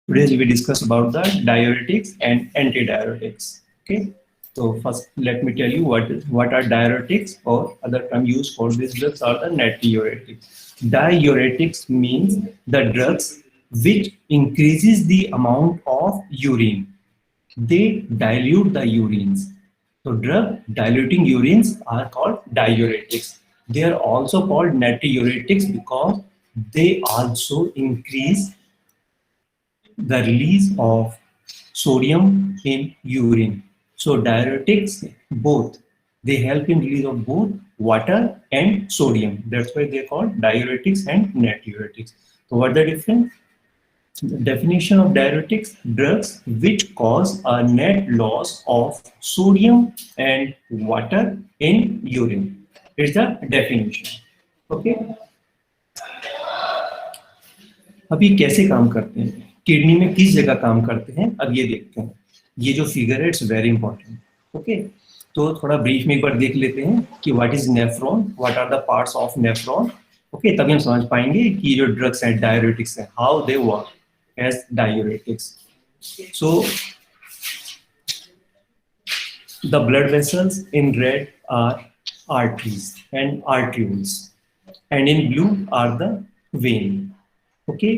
Today we discuss about the diuretics and antidiuretics. Okay, so first let me tell you what are diuretics, or other term used for these drugs are the natriuretics. Diuretics means the drugs which increases the amount of urine. They dilute the urines. So drug diluting urines are called diuretics. They are also called natriuretics because they also increase the release of sodium in urine. So diuretics both, they help in release of both water and sodium. That's why they're called diuretics and natriuretics. So what the difference? The definition of diuretics: drugs which cause a net loss of sodium and water in urine. Is the definition. Okay. अब ये कैसे काम करते हैं, kidney में किस जगह काम करते हैं, अब ये देखते हैं. ये जो फिगर है इट्स वेरी इंपॉर्टेंट. ओके, तो थोड़ा ब्रीफ में एक बार देख लेते हैं कि what is nephron, what are the parts of nephron. Okay, तभी हम समझ पाएंगे कि जो ड्रग्स हैं डाययूरेटिक्स हैं, how they work as diuretics. So the blood vessels in red are arteries and arterioles, and in blue are the vein. Okay,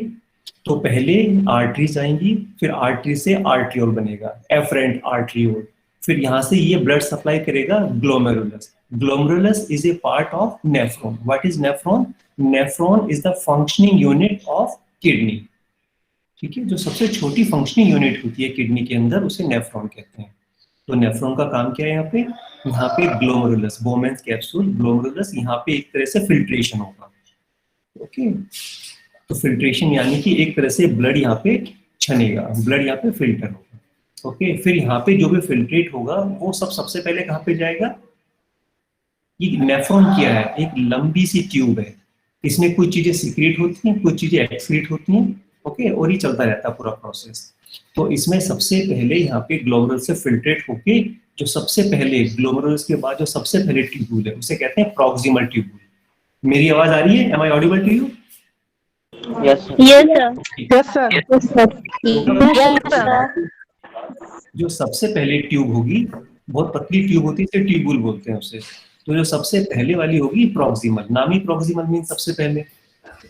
तो पहले आर्टरीज आएंगी, फिर आर्टरी से आर्ट्रियोल बनेगा, एफरेंट आर्ट्रियोल. फिर यहाँ से ये ब्लड सप्लाई करेगा glomerulus. Glomerulus is a part of nephron. What is nephron? Nephron is the functioning unit of kidney. ठीक है, जो सबसे छोटी फंक्शनिंग यूनिट होती है किडनी के अंदर उसे नेफ्रॉन कहते हैं. तो नेफ्रॉन का काम क्या है? यहाँ पे ग्लोमेरुलस, बोमेन्स कैप्सूल, ग्लोमेरुलस, यहाँ पे एक तरह से फिल्ट्रेशन होगा. ओके, तो फिल्ट्रेशन यानी कि एक तरह से ब्लड यहाँ पे छनेगा, ब्लड यहाँ पे फिल्टर होगा. ओके, फिर यहाँ पे जो भी फिल्ट्रेट होगा वो सब सबसे पहले कहाँ पे जाएगा? ये नेफ्रॉन क्या है? एक लंबी सी ट्यूब है, इसमें कुछ चीजें सीक्रेट होती हैं, कुछ चीजें एक्सक्रीट होती हैं. ओके, और ये चलता रहता है पूरा प्रोसेस. तो इसमें सबसे पहले यहाँ पे ग्लोमेरुलस से फिल्ट्रेट होके जो सबसे पहले ग्लोमेरुलस के बाद जो सबसे पहले ट्यूबुल है उसे कहते हैं प्रॉक्सिमल ट्यूबुल. मेरी आवाज आ रही है? Am I audible to you? Yes, sir. Yes, sir. Yes, sir. Yes, sir. Yes, sir. जो सबसे पहले ट्यूब होगी, बहुत पतली ट्यूब होती है, इसे ट्यूबुल बोलते हैं उसे. तो जो सबसे पहले वाली होगी प्रॉक्सिमल, नाम ही प्रॉक्सिमल मीन सबसे पहले.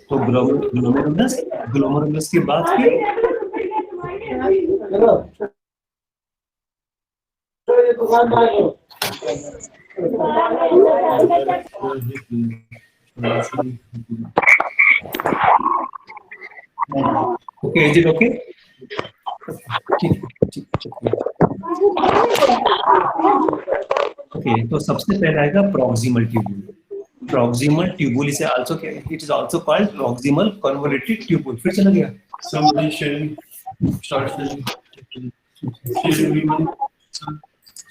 तो ग्लोमेरुलस, ग्लोमेरुलस के बाद फिर okay, is it okay? Okay, तो सबसे पहले आएगा प्रॉक्सिमल ट्यूबुल. प्रॉक्सिमल ट्यूबुल इसे also, it is also called proximal convoluted tubule. फिर चला गया. Somebody sharing, start sharing.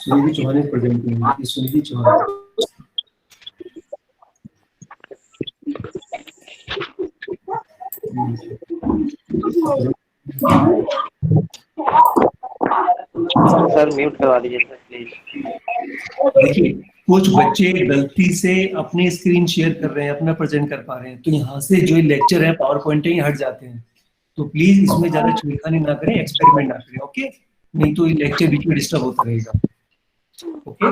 Sunidhi Chauhan present करेंगे. सुनिधि चौहान. सर म्यूट करवा दीजिए सर प्लीज. देखिए, कुछ बच्चे गलती से अपनी स्क्रीन शेयर कर रहे हैं, अपना प्रेजेंट कर पा रहे हैं, तो यहाँ से जो लेक्चर है पावर पॉइंट है हट जाते हैं. तो प्लीज इसमें ज्यादा छेड़खानी ना करें, एक्सपेरिमेंट ना करें. ओके, नहीं तो ये लेक्चर बीच में डिस्टर्ब होता रहेगा. ओके,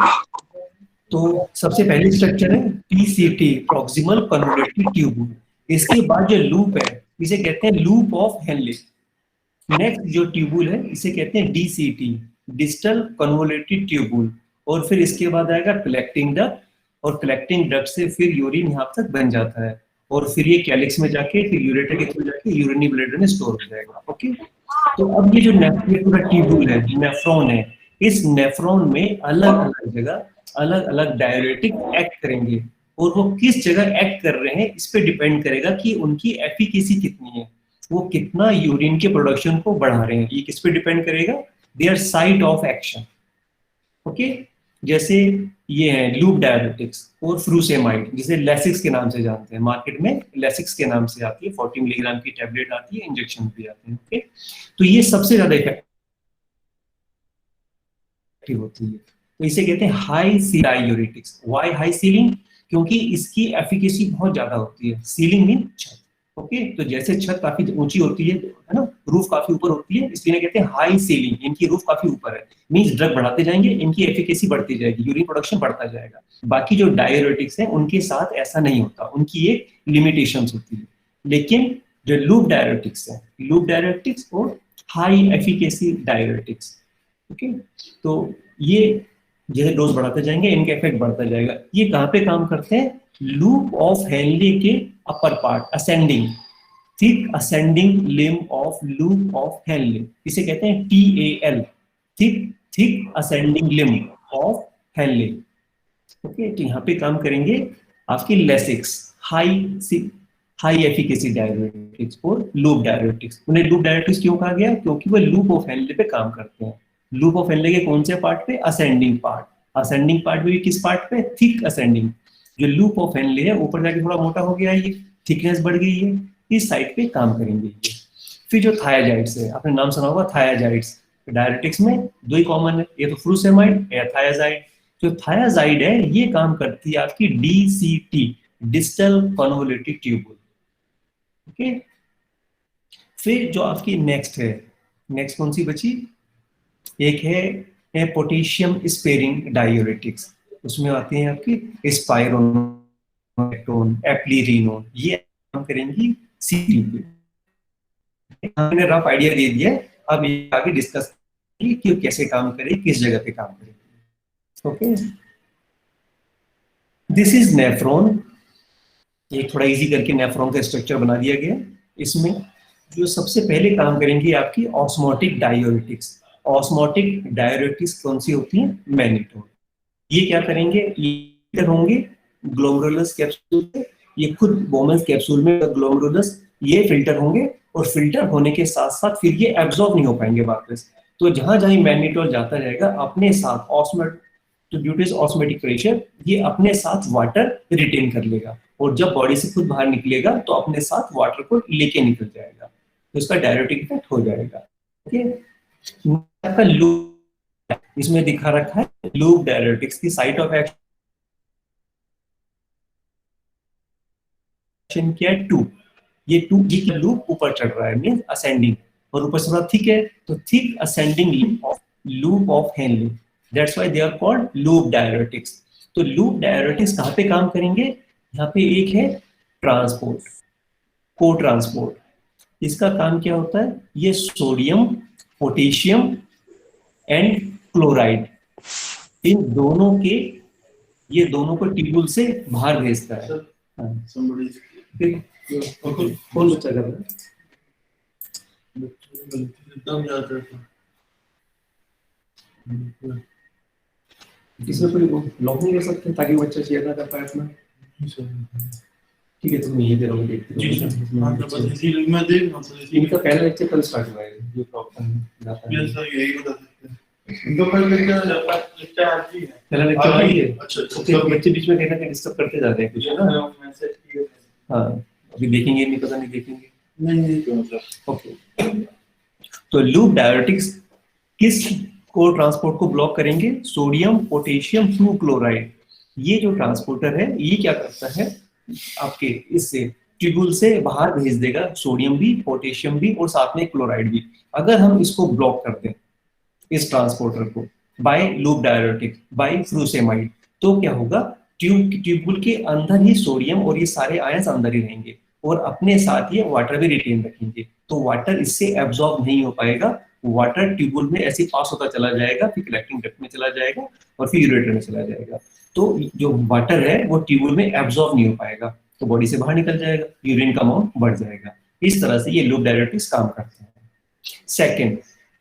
तो सबसे पहली स्ट्रक्चर है पीसीटी, प्रॉक्सिमल कन्वोल्यूटेड ट्यूबुल. इसके बाद जो लूप है इसे कहते हैं लूप ऑफ हेनले. नेक्स्ट जो ट्यूबुल है इसे कहते हैं डीसीटी, डिस्टल कन्वोल्यूटेड ट्यूबुल. और फिर इसके बाद आएगा कलेक्टिंग डक्ट, और कलेक्टिंग डक्ट से फिर यूरिन यहाँ तक बन जाता है, और फिर ये कैलिक्स में जाके फिर यूरेटर के थ्रू जाके यूरिनरी ब्लैडर में स्टोर हो जाएगा. ओके, तो अब ये जो पूरा ट्यूबुल है, नेफ्रॉन है, इस नेफ्रॉन में अलग अलग जगह अलग अलग डाययूरेटिक एक्ट करेंगे, और वो किस जगह एक्ट कर रहे हैं इस पे डिपेंड करेगा कि उनकी एफिकेसी कितनी है, वो कितना यूरिन के प्रोडक्शन को बढ़ा रहे हैं. ये किस पे डिपेंड करेगा? Their site of action. Okay, जैसे ये है लूप डाययूरेटिक्स और फ्रूसेमाइड, जिसे लेसिक्स के नाम से जानते हैं. मार्केट में लेसिक्स के नाम से आती है, 40 मिलीग्राम की टैबलेट आती है, इंजेक्शन भी आते हैं. ओके, तो ये सबसे ज्यादा इफेक्टिव होती है. तो इसे कहते हैं high C diuretics. Why high ceiling? क्योंकि इसकी एफिकेसी बहुत ज्यादा होती है. सीलिंग मीन छत. ओके, तो जैसे छत काफी ऊंची होती है ना, रूफ काफी ऊपर होती है, इसलिए कहते हैं हाई सीलिंग, इनकी रूफ काफी ऊपर है, मींस ड्रग बढ़ाते जाएंगे, इनकी एफिकेसी बढ़ती जाएगी, यूरिन प्रोडक्शन बढ़ता जाएगा। बाकी जो डाययूरेटिक्स हैं उनके साथ ऐसा नहीं होता, उनकी एक लिमिटेशंस होती है। लेकिन जो लूप डाययूरेटिक्स है, लूप डाययूरेटिक्स और हाई एफिकेसी डाययूरेटिक्स, ओके, तो ये जैसे डोज बढ़ाते जाएंगे इनका इफेक्ट बढ़ता जाएगा। ये कहाँ पे काम करते हैं? लूप ऑफ हेनले के upper part, ascending, thick ascending limb of loop of Henley, इसे कहते हैं TAL, thick thick ascending limb of Henle. Okay, तो यहाँ पे काम करेंगे आपके लेसिक्स, हाई एफिकेसी डाययूरेटिक्स और लूप डाययूरेटिक्स। उन्हें लूप डाययूरेटिक्स क्यों कहा गया? क्योंकि वो लूप ऑफ हेनले पे काम करते हैं। लूप ऑफ हेनले के कौन से पार्ट पे? Ascending part. असेंडिंग पार्ट भी किस पार्ट पे? Thick ascending. जो लूप ऑफ हेनले है ऊपर जाके थोड़ा मोटा हो गया है, ये थिकनेस बढ़ गई है, इस साइड पे काम करेंगे ये। फिर जो थायाजाइड्स है, आपने नाम सुना होगा थायाजाइड्स, डायरेटिक्स में दो ही कॉमन है, ये तो फ्रूसेमाइड या थायाजाइड। जो थायाजाइड है ये काम करती है आपकी DCT, distal convoluted tubule. Okay, फिर जो आपकी नेक्स्ट है, नेक्स्ट कौन सी बची? एक है पोटेशियम स्पेरिंग डाययूरेटिक्स, उसमें आते हैं आपकी स्पाइरोन, एप्लीरिनोन, ये काम करेंगी CT पे। हमने रफ आइडिया दे दिया, अब ये आगे डिस्कस करेंगे कि कैसे काम करे, किस जगह पे काम करे। ओके, दिस इज नेफ्रॉन, एक थोड़ा इजी करके नेफ्रॉन का स्ट्रक्चर बना दिया गया। इसमें जो सबसे पहले काम करेंगे आपकी ऑस्मोटिक डाययूरेटिक्स। ऑस्मोटिक डाययूरेटिक्स कौन सी होती हैं? मैग्नेटोन। ये क्या करेंगे? ये होंगे ग्लोमेरुलस कैप्सूल से, ये खुद बोमेंस कैप्सूल में ग्लोमेरुलस, ये फिल्टर होंगे और फिल्टर होने के साथ साथ फिर ये एब्जॉर्ब नहीं हो पाएंगे वापस। तो जहां जहां मैग्नेटोन जाता रहेगा अपने साथ ऑस्मोटिक प्रेशर, ये अपने साथ वाटर रिटेन कर लेगा और जब बॉडी से खुद बाहर निकलेगा तो अपने साथ वाटर को लेके निकल जाएगा, तो इसका डाययूरेटिक इफेक्ट हो जाएगा। ओके, आपका लूप इसमें दिखा रखा है, लूप डाययूरेटिक्स की साइट ऑफ एक्शन क्या है? 2। ये लूप ऊपर चढ़ रहा है, मींस असेंडिंग, और ऊपर से थोड़ा थिक है, तो thick ascending loop of Henle, that's why they are called loop diuretics. तो लूप डाययूरेटिक्स कहाँ पे काम करेंगे? यहाँ पे एक है ट्रांसपोर्ट, को ट्रांसपोर्ट। इसका काम क्या होता है? ये सोडियम, पोटेशियम एंड क्लोराइड, इन दोनों के, ये दोनों को ट्यूबुल से बाहर भेजता है। कौन बच्चा कर रहा है? इसमें कोई लॉक नहीं कर सकते ताकि बच्चा शेयर ना कर पाए अपना? ठीक है, तुम ये दे रहा हूँ, देखते हो। इनका पहला लेक्चर कल स्टार्ट हुआ है, ये प्रॉब्लम जाता है। पहला लेक्चर आ ही है। अच्छा, बच्चे बीच में कहना डिस्टर्ब करते जाते हैं कुछ, है ना? हाँ, अभी देखेंगे नहीं, पता नहीं देखेंगे नहीं। ओके, तो लूप डाययूरेटिक्स किस को ट्रांसपोर्ट को ब्लॉक करेंगे? Sodium potassium through chloride. ये जो ट्रांसपोर्टर है ये क्या करता है? आपके इससे ट्यूबुल से बाहर भेज देगा सोडियम भी, पोटेशियम भी और साथ में क्लोराइड भी। अगर हम इसको ब्लॉक कर दें, इस ट्रांसपोर्टर को, by loop diuretic, by frusemide, तो क्या होगा? ट्यूबुल के अंदर ही सोडियम और ये सारे आयंस अंदर ही रहेंगे और अपने साथ ये वाटर भी रिटेन रखेंगे, तो वाटर इससे एब्जॉर्ब नहीं हो पाएगा। वाटर ट्यूबुल में ऐसे पास होता चला जाएगा, फिर कलेक्टिंग डक्ट में चला जाएगा और फिर यूरेटर में चला जाएगा। तो जो वाटर है वो ट्यूबुल में एब्जॉर्ब नहीं हो पाएगा, तो बॉडी से बाहर निकल जाएगा, यूरिन का अमाउंट बढ़ जाएगा। इस तरह से ये लूप डाययूरेटिक्स काम करते हैं। सेकंड,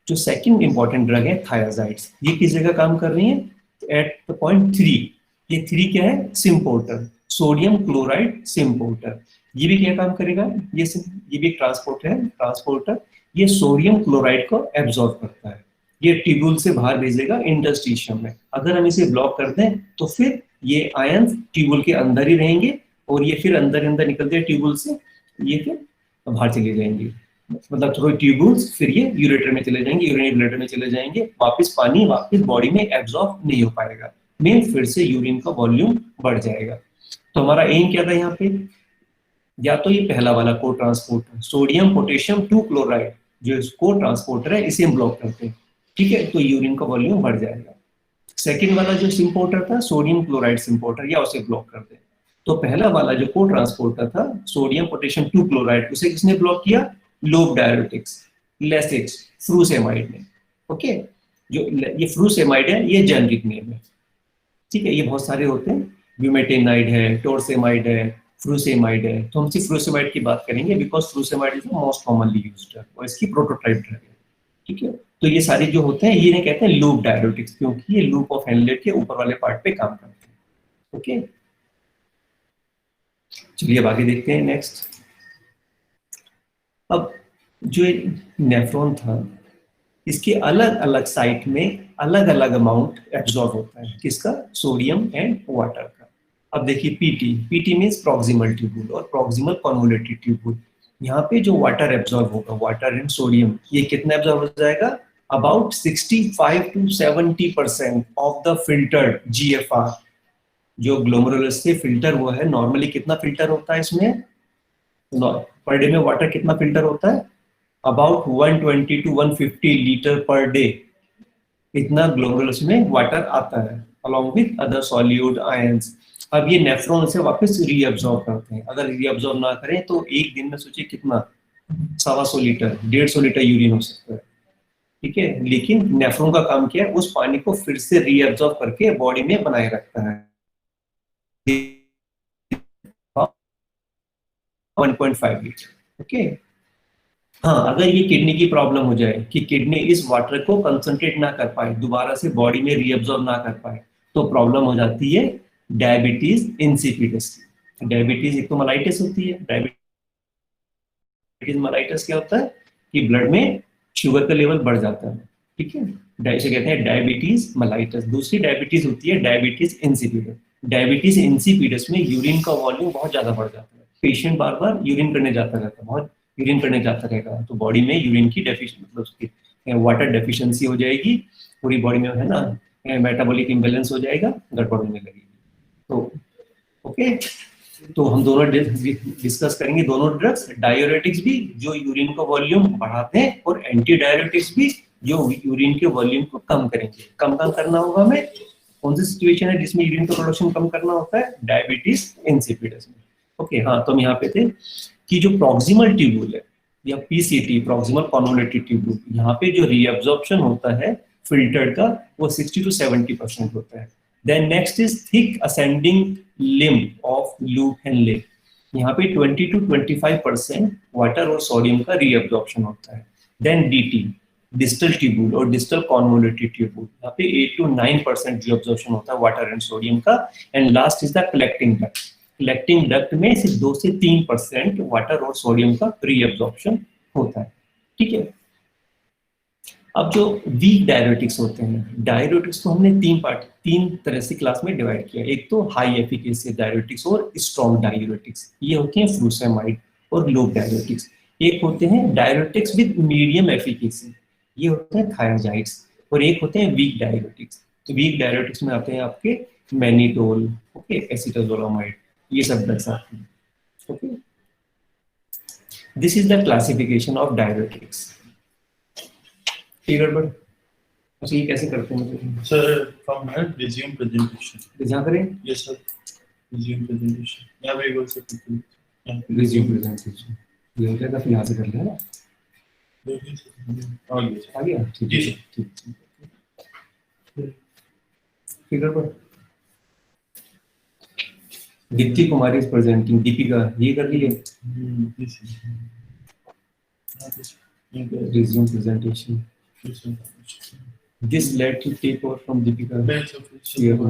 जो सेकंड इंपॉर्टेंट ड्रग है थायाजाइड्स, ये किस जगह काम कर रही है? At the point 3। ये 3 क्या है? सिम्पोर्टर, सोडियम क्लोराइड सिम्पोर्टर। ये भी क्या काम करेगा? ये भी एक ट्रांसपोर्टर। ये सोडियम क्लोराइड को एब्जॉर्ब करता है, ये ट्यूबुल से बाहर भेजेगा इंटरस्टिशियम में। अगर हम इसे ब्लॉक कर दें तो फिर ये आयंस ट्यूबुल के अंदर ही रहेंगे और ये फिर अंदर निकलते हैं ट्यूबुल से, ये फिर बाहर चले जाएंगे, मतलब थ्रू ट्यूबुल्स, फिर ये यूरेटर में चले जाएंगे, यूरिनरी ब्लैडर में चले जाएंगे, वापस पानी वापस बॉडी में एब्जॉर्ब नहीं हो पाएगा, मीन फिर से यूरिन का वॉल्यूम बढ़ जाएगा। तो हमारा एम क्या था यहाँ पे? या तो ये पहला वाला को ट्रांसपोर्टर सोडियम पोटेशियम 2 क्लोराइड जो इसको ट्रांसपोर्टर है इसे हम ब्लॉक करते हैं, ठीक है, तो यूरिन का वॉल्यूम बढ़ जाएगा। सेकेंड वाला जो सिम्पोर्टर था सोडियम क्लोराइड सिम्पोर्टर, या उसे ब्लॉक कर दें। तो पहला वाला जो को ट्रांसपोर्टर था सोडियम पोटेशियम 2 क्लोराइड, उसे किसने ब्लॉक किया? लोब डायरेटिक्स, लेसिक्स, फ्रूसेमाइड ने। ओके, जो ये फ्रूसेमाइड है ये जेनरिक नेम है, ठीक है, ये बहुत सारे होते हैं, ब्यूमेटेनाइड है, टोरसेमाइड है, फ्रूसेमाइड है, तो हम सिर्फ फ्रूसेमाइड की बात करेंगे because frusemide is the most commonly used drug और इसकी प्रोटोटाइप ड्रग है, ठीक है। तो ये सारे जो होते हैं ये इन्हें कहते हैं लूप डायरेटिक्स, क्योंकि ये लूप ऑफ हेनलेट के ऊपर वाले पार्ट पे काम करते हैं। ओके, चलिए अब आगे देखते हैं नेक्स्ट। अब जो नेफ्रॉन था इसके अलग अलग साइट में अलग अलग अमाउंट एब्जॉर्ब होता है, किसका? सोडियम एंड वाटर का। अब देखिए PT, PT means proximal tubule और प्रॉक्सिमल कन्वोल्यूटेड ट्यूबुल। यहाँ पे जो वाटर एब्जॉर्ब होगा, वाटर एंड सोडियम, ये कितना एब्जॉर्ब हो जाएगा? About 65 to 70% of the filtered GFR. जो ग्लोमेरुलस से फिल्टर हुआ है, नॉर्मली कितना फिल्टर होता है इसमें? पर डे में वाटर कितना फिल्टर होता है? About 120 to 150 litre per day, इतना ग्लोमेरुलस में वाटर आता है along with other solute ions। अब ये नेफ्रॉन से वापस रीअब्जॉर्ब करते हैं, अगर रीअब्जॉर्ब ना करें तो एक दिन में सोचिए कितना, 125 लीटर, 150 लीटर यूरिन हो सकता है, ठीक है। लेकिन नेफ्रॉन का काम क्या है? उस पानी को फिर से रीअब्जॉर्ब करके बॉडी में बनाए रखता है 1.5 लीटर। ओके, हाँ, अगर ये किडनी की प्रॉब्लम हो जाए कि किडनी इस वाटर को कंसंट्रेट ना कर पाए, दोबारा से बॉडी में रीअब्जॉर्ब ना कर पाए, तो प्रॉब्लम हो जाती है डायबिटीज इंसिपिडस। डायबिटीज एक तो मलाइटिस होती है, डायबिटीज मलाइटिस क्या होता है कि ब्लड में शुगर का लेवल बढ़ जाता है, ठीक है, इसे कहते हैं डायबिटीज मलाइटिस। दूसरी डायबिटीज होती है डायबिटीज इंसिपिडस। डायबिटीज इंसिपिडस में यूरिन का वॉल्यूम बहुत ज्यादा बढ़ जाता है, पेशेंट बार बार यूरिन करने जाता रहता है, बहुत यूरिन करने जाता रहेगा, तो बॉडी में यूरिन की मतलब उसकी वाटर डेफिशिएंसी हो जाएगी, पूरी बॉडी में है ना, मेटाबॉलिक इम्बैलेंस हो जाएगा, गड़बड़ होने लगेगी। तो ओके, तो हम दोनों डिस्कस करेंगे दोनों ड्रग्स, डायूरेटिक्स भी जो यूरिन का वॉल्यूम बढ़ाते हैं और एंटी डायूरेटिक्स भी जो यूरिन के वॉल्यूम को कम करेंगे। कम करना होगा हमें, कौन सी सिचुएशन है जिसमें यूरिन का प्रोडक्शन कम करना होता है? डायबिटीज इंसिपिडस में। ओके, हाँ, तो हम यहाँ पे थे कि जो प्रॉक्सिमल ट्यूबुल है या पीसीटी, प्रॉक्सिमल कन्वोल्यूटेड ट्यूबुल, यहाँ पे जो रीअब्जॉर्प्शन होता है फिल्टर का वो 60 to 70% होता है। Then next is thick ascending limb of loop Henle, यहाँ पे 20 to 25% वाटर और सोडियम का रीअब्जॉर्प्शन होता है। देन डीटी, डिस्टल ट्यूबुल और डिस्टल कन्वोल्यूटेड ट्यूबुल, यहाँ पे 8 to 9% रीअब्जॉर्प्शन होता है वाटर एंड सोडियम का। And last is the collecting duct, collecting duct में सिर्फ 2 से 3% वाटर और सोडियम का रीअब्जॉर्प्शन होता है, ठीक है। अब जो वीक डायरेटिक्स होते हैं, डायरेटिक्स को हमने तीन तरह से क्लास में डिवाइड किया। एक तो हाई एफिकेसी डायरेटिक्स और स्ट्रॉन्ग डायरेटिक्स, ये होते हैं फ्रूसेमाइड और लोब डायरेटिक्स। एक होते हैं डायरेटिक्स विद मीडियम एफिकेसी, ये होते हैं थायराजाइड्स। और एक होते हैं वीक डायरेटिक्स, तो वीक डायरेटिक्स में आते हैं आपके मैनिटोल, ओके, एसिटाजोलामाइड, ये सब ड्रग्स आते हैं। Okay, this is the classification of diuretics. ठीक है, गड़बड़? अच्छा, ये कैसे करते हैं? सर फ्रॉम है रिज्यूम प्रेजेंटेशन। यहाँ करें यस सर, रिज्यूम प्रेजेंटेशन यहाँ पे बोल सकते हैं। रिज्यूम प्रेजेंटेशन, ये हो जाएगा, फिर यहाँ से कर लेना। आ गया? ठीक जी है, सर। ठीक। फिगर पर दीप्ति कुमारी इज प्रेजेंटिंग, दीपिका, ये कर लीजिए resume presentation. This led to take over from Deepika. Yeah.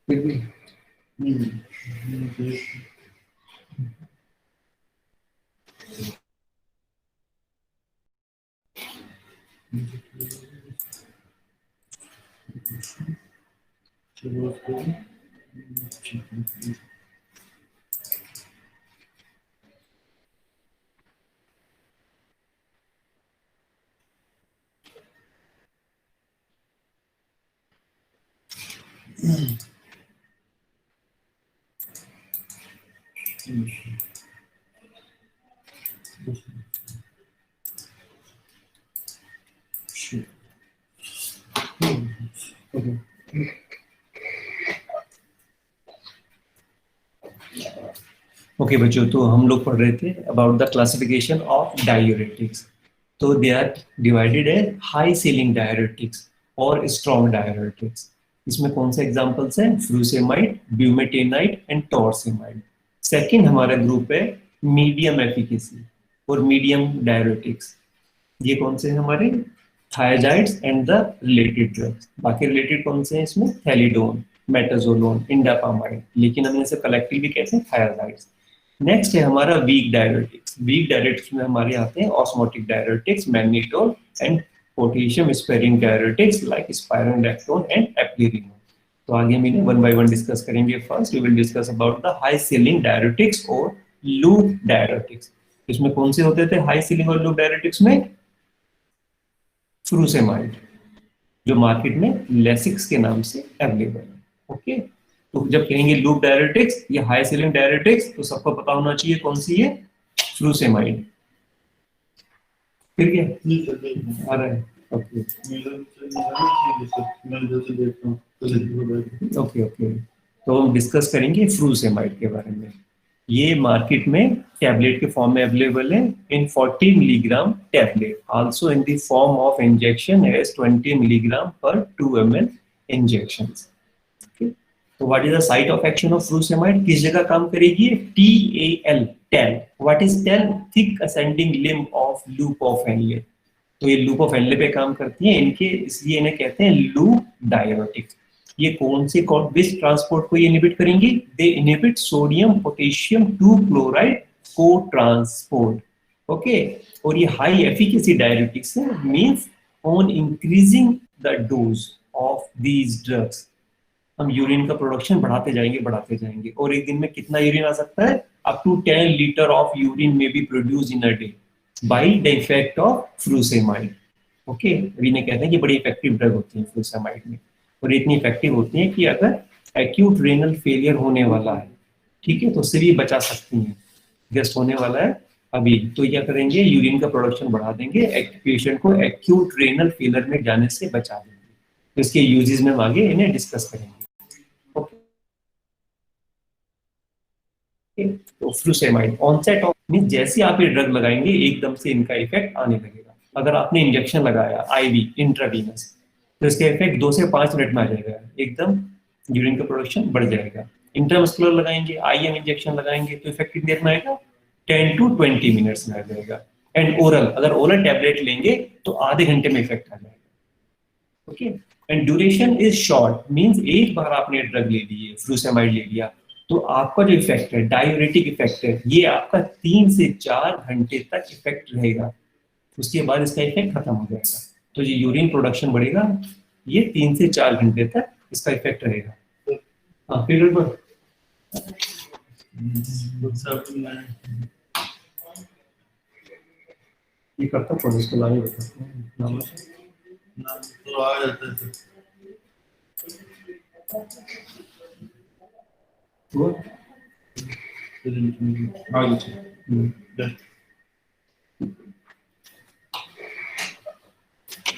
फिर भी ओके बच्चों, तो हम लोग पढ़ रहे थे about the classification of diuretics. तो they are divided as high ceiling diuretics और स्ट्रॉन्ग डायूरेटिक्स। इसमें कौन से एग्जांपल्स हैं? Frusemide, bumetanide and torsemide. Second हमारा ग्रुप है मीडियम एफिकेसी और मीडियम डायूरेटिक्स। ये कौन से हैं हमारे? Thiazides and the related drugs. बाकी रिलेटेड कौन से हैं इसमें? थैलिडोन, मेटाजोलोन, इंडापामाइड, लेकिन हम इसे कलेक्टिवली कहते हैं थायजाइड्स। नेक्स्ट है हमारा वीक डायरेटिक्स। वीक डायरेटिक्स में हमारे आते हैं osmotic diuretics, mannitol and potassium sparing diuretics like spironolactone and eplerenone. तो आगे हम इन्हें वन बाय वन डिस्कस करेंगे। First we will discuss about the high ceiling diuretics और लूप डायरेटिक्स। इसमें कौन से होते थे हाई सीलिंग और लूप डायरेटिक्स में? फ्रूसेमाइड, जो मार्केट में लेसिक्स के नाम से अवेलेबल है। ओके, तो जब कहेंगे लूप डायरेटिक्स या हाई सीलिंग डायरेटिक्स तो सबको पता होना चाहिए कौन सी है? फ्रूसेमाइड। फिर क्या आ रहा है? ओके ओके ओके, तो हम डिस्कस करेंगे फ्रूसेमाइड के बारे में। ये मार्केट में टैबलेट के फॉर्म में अवेलेबल है in 40 milligram tablet, also in the form of injection as 20 milligram per 2 ml injections. तो what is the site of action of frusemide? किस जगह काम करेगी? TAL, TAL. What is TAL? Thick ascending limb of loop of Henle. तो ये loop of Henley पे काम करती है इनके, इसलिए इन्हें कहते हैं लूप डायरेटिक्स। ये कौन से विच ट्रांसपोर्ट को ये इनहिबिट करेंगी? दे इनहिबिट सोडियम पोटेशियम 2 क्लोराइड को ट्रांसपोर्ट। ओके, और ये हाई एफिकेसी डायरेटिक्स है, means on increasing the dose of these drugs हम यूरिन का प्रोडक्शन बढ़ाते जाएंगे और एक दिन में कितना यूरिन आ सकता है? Up to 10 litre of urine may be produce in a day by the effect of frusemide. Okay, अभी ने कहते हैं कि बड़ी इफेक्टिव ड्रग होती है फ्रूसेमाइड में, और इतनी इफेक्टिव होती है कि अगर एक्यूट रेनल फेलियर होने वाला है, ठीक है, तो उससे भी बचा सकती हैं। जस्ट होने वाला है अभी, तो क्या करेंगे? यूरिन का प्रोडक्शन बढ़ा देंगे, पेशेंट को एक्यूट रेनल फेलियर में जाने से बचा देंगे। तो इसके यूजेस में हम आगे इन्हें डिस्कस करेंगे। तो फ्रूसेमाइड ऑनसेट ऑफ मींस जैसे आप ये ड्रग लगाएंगे एकदम से इनका इफेक्ट आने लगेगा। अगर आपने इंजेक्शन लगाया आईवी इंट्रावीनस तो इसका इफेक्ट 2 से 5 मिनट में आ जाएगा, एकदम यूरिन का प्रोडक्शन बढ़ जाएगा। इंट्रामस्कुलर लगाएंगे, आईएम इंजेक्शन लगाएंगे तो इफेक्ट कितनी देर में आएगा? 10 to 20 मिनट्स में आ जाएगा। एंड ओरल, अगर ओरल टैबलेट लेंगे तो आधे घंटे में इफेक्ट आ जाएगा। Okay, and duration is short, means एक बार आपने ड्रग ले ली है, फ्रूसेमाइड ले लिया, तो आपका जो इफेक्ट है, डायूरेटिक इफेक्ट है, ये आपका 3 से 4 घंटे तक इफेक्ट रहेगा। उसके बाद इसका इफेक्ट खत्म हो जाएगा। तो ये यूरिन प्रोडक्शन बढ़ेगा, ये 3 से 4 घंटे तक इसका इफेक्ट रहेगा। हाँ, फिर ये करता हूँ, इसको लाने बताता हूँ। तो आ जाता है वो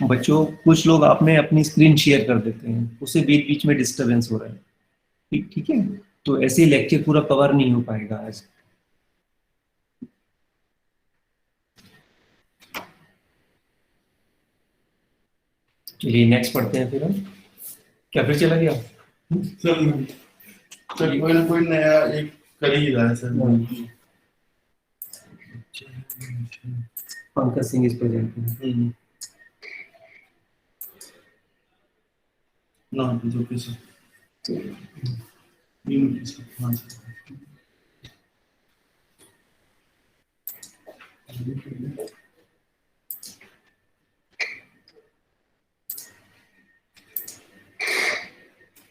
बच्चों, कुछ लोग आपने अपनी स्क्रीन शेयर कर देते हैं, उससे बीच बीच में डिस्टरबेंस हो रहा है। ठीक है, तो ऐसे लेक्चर पूरा कवर नहीं हो पाएगा आज। चलिए नेक्स्ट पढ़ते हैं फिर हम। क्या फिर चला गया? सर कोई ना कोई नया एक कर ही रहा है सर। पंकज सिंह इस प्रेजेंट ना जो किसी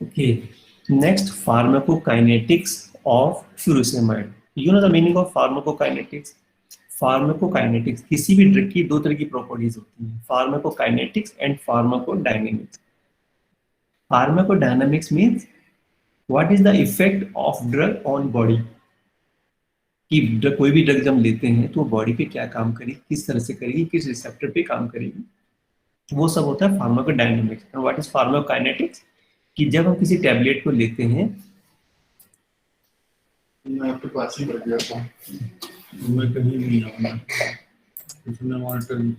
okay, next, pharmacokinetics of furosemide. You know the meaning of pharmacokinetics? Pharmacokinetics, किसी भी ड्रग की दो तरह की प्रॉपर्टीज होती हैं, pharmacokinetics and pharmacodynamics. Pharmacodynamics means what is the effect of drug on body. कि कोई भी ड्रग जब हम लेते हैं तो बॉडी पे क्या काम करेगी, किस तरह से करेगी, किस रिसेप्टर पे काम करेगी, वो सब होता है pharmacodynamics. And what is pharmacokinetics? कि जब हम किसी टैबलेट को लेते हैं, मैं आपके पास ही बैठ गया था, मैं कहीं नहीं आऊंगा, इसमें मॉनिटर नहीं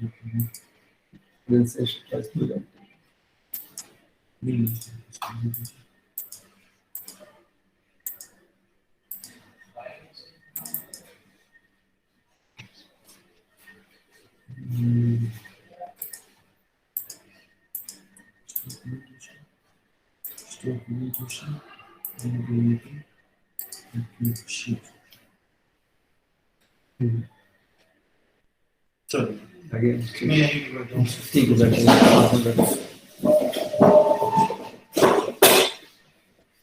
चलो आगे मैं यहीं पे बैठा हूँ. ठीक है, बैठो.